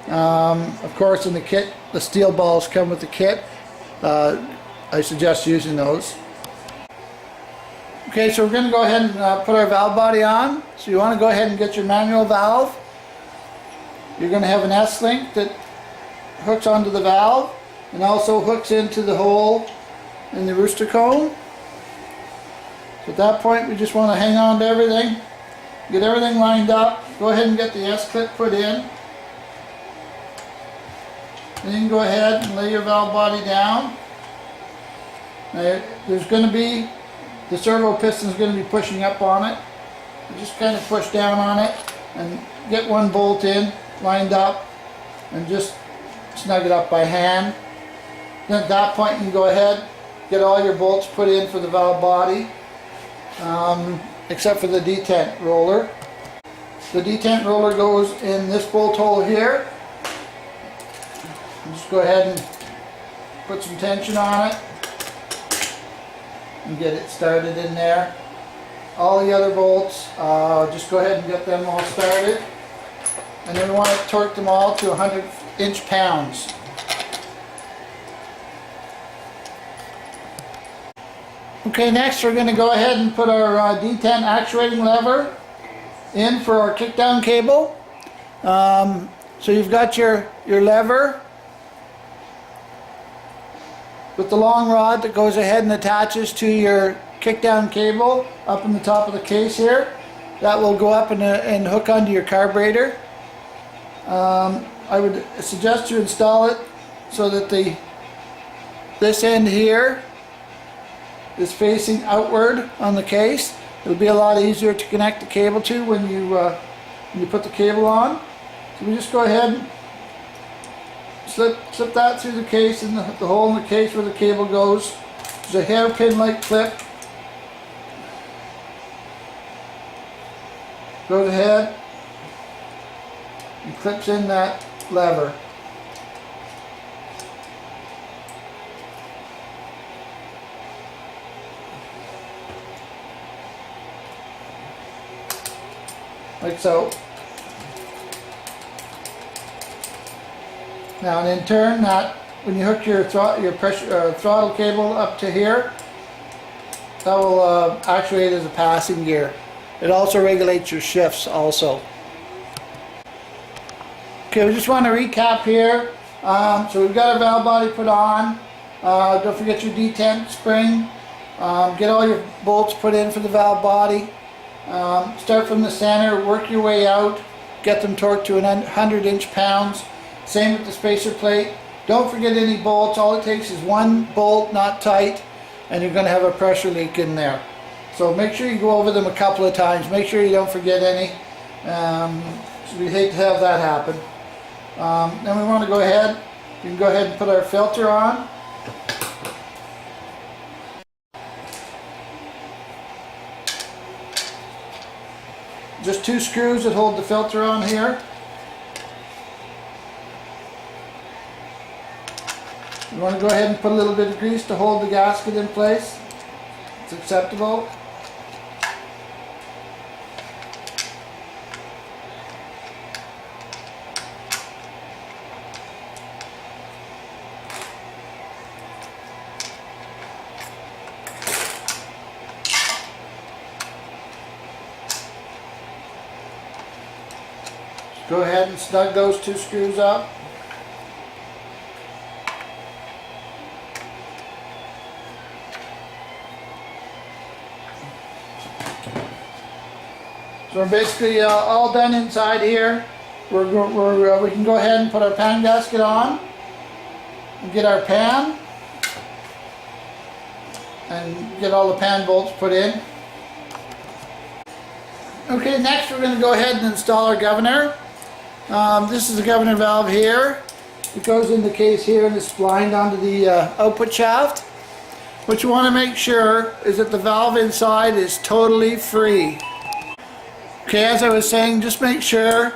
Of course, in the kit, the steel balls come with the kit. I suggest using those. Okay, so we're going to go ahead and put our valve body on. So you want to go ahead and get your manual valve. You're going to have an S-link that hooks onto the valve and also hooks into the hole in the rooster cone. So at that point, we just want to hang on to everything, get everything lined up. Go ahead and get the S-clip put in. And then go ahead and lay your valve body down. Now, there's going to be, the servo piston is going to be pushing up on it. You just kind of push down on it and get one bolt in, lined up, and just snug it up by hand. Then at that point you can go ahead, get all your bolts put in for the valve body, except for the detent roller. The detent roller goes in this bolt hole here. Just go ahead and put some tension on it and get it started in there. All the other bolts, just go ahead and get them all started. And then we want to torque them all to 100 inch-pounds. Okay, next we're going to go ahead and put our detent actuating lever in for our kickdown cable. So you've got your lever with the long rod that goes ahead and attaches to your kickdown cable up in the top of the case here. That will go up and hook onto your carburetor. I would suggest you install it so that this end here is facing outward on the case. It'll be a lot easier to connect the cable to when you put the cable on. So we just go ahead and slip that through the case, and the hole in the case where the cable goes. There's a hairpin like clip. Goes ahead and clips in that lever. Like so. Now, and in turn, when you hook your throttle cable up to here, that will actuate as a passing gear. It also regulates your shifts also. Okay, we just want to recap here. So we've got our valve body put on. Don't forget your detent spring. Get all your bolts put in for the valve body. Start from the center, work your way out, get them torqued to 100 inch-pounds. Same with the spacer plate. Don't forget any bolts. All it takes is one bolt, not tight, and you're going to have a pressure leak in there. So make sure you go over them a couple of times. Make sure you don't forget any. So we'd hate to have that happen. Then we want to go ahead. We can go ahead and put our filter on. Just 2 screws that hold the filter on here. You want to go ahead and put a little bit of grease to hold the gasket in place. It's acceptable. Go ahead and snug those 2 screws up. So we're basically all done inside here. We can go ahead and put our pan gasket on and get our pan and get all the pan bolts put in. Okay, next we're going to go ahead and install our governor. This is the governor valve here. It goes in the case here and it's splined onto the output shaft. What you want to make sure is that the valve inside is totally free. Okay, as I was saying, just make sure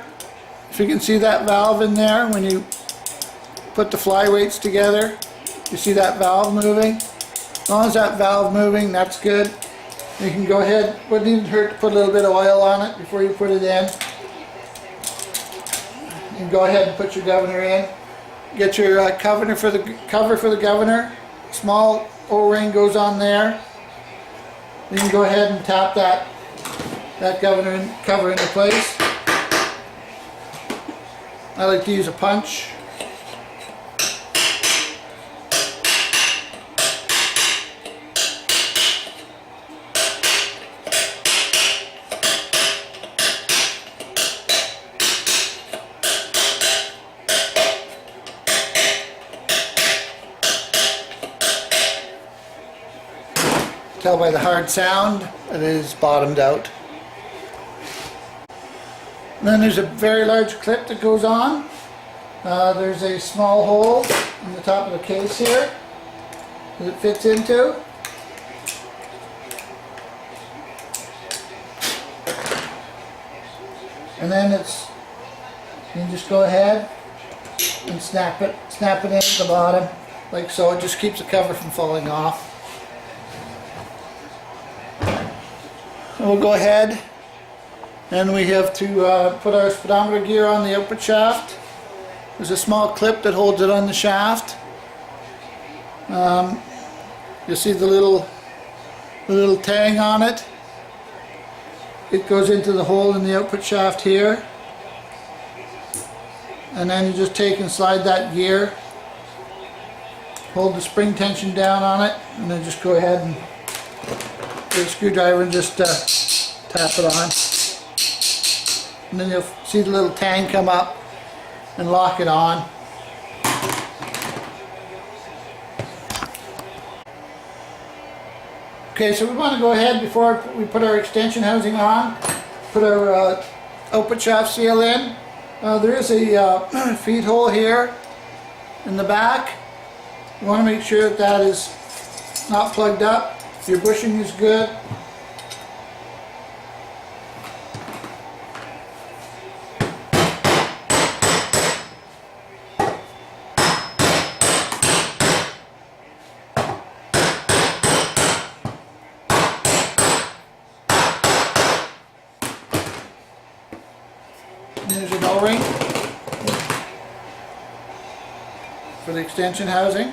If you can see that valve in there when you put the flyweights together, you see that valve moving? As long as that valve moving, that's good. You can go ahead, wouldn't even hurt to put a little bit of oil on it before you put it in. You can go ahead and put your governor in. Get your cover for the governor. Small O-ring goes on there. You can go ahead and tap that cover into place. I like to use a punch. Tell by the hard sound it is bottomed out. And then there's a very large clip that goes on. There's a small hole in the top of the case here that it fits into. And then you can just go ahead and snap it in at the bottom like so. It just keeps the cover from falling off. And we'll go ahead and we have to put our speedometer gear on the output shaft. There's a small clip that holds it on the shaft. You'll see the little tang on it. It goes into the hole in the output shaft here. And then you just take and slide that gear. Hold the spring tension down on it and then just go ahead and get a screwdriver and just tap it on. And then you'll see the little tang come up and lock it on. Okay, so we want to go ahead before we put our extension housing on, put our output shaft seal in. There is a feed hole here in the back. You want to make sure that that is not plugged up. Your bushing is good. And there's an O-ring for the extension housing.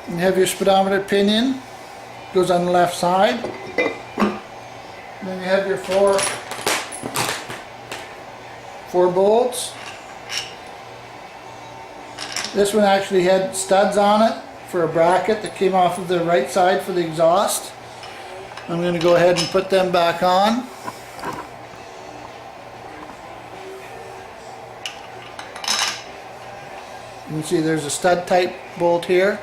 You have your speedometer pinion, goes on the left side. And then you have your four bolts. This one actually had studs on it for a bracket that came off of the right side for the exhaust. I'm going to go ahead and put them back on. You can see there's a stud type bolt here.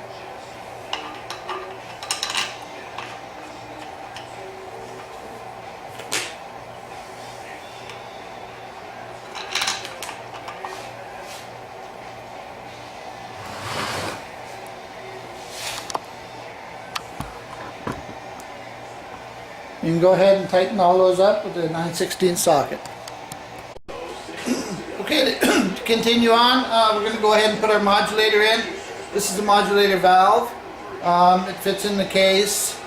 You can go ahead and tighten all those up with the 9/16 socket. Okay, to continue on, we're going to go ahead and put our modulator in. This is the modulator valve. It fits in the case.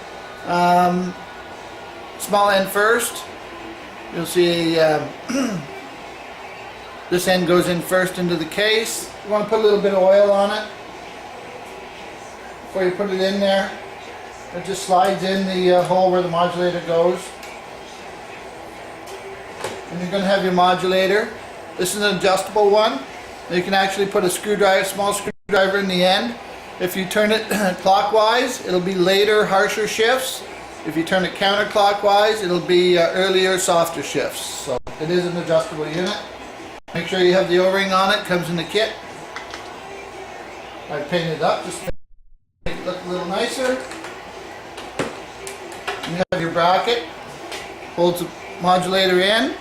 Small end first. You'll see this end goes in first into the case. You want to put a little bit of oil on it before you put it in there. It just slides in the hole where the modulator goes. And you're going to have your modulator. This is an adjustable one. You can actually put a small screwdriver in the end. If you turn it clockwise, it'll be later, harsher shifts. If you turn it counterclockwise, it'll be earlier, softer shifts. So it is an adjustable unit. Make sure you have the O-ring on it. Comes in the kit. I painted it up just to make it look a little nicer. You have your bracket, holds the modulator in.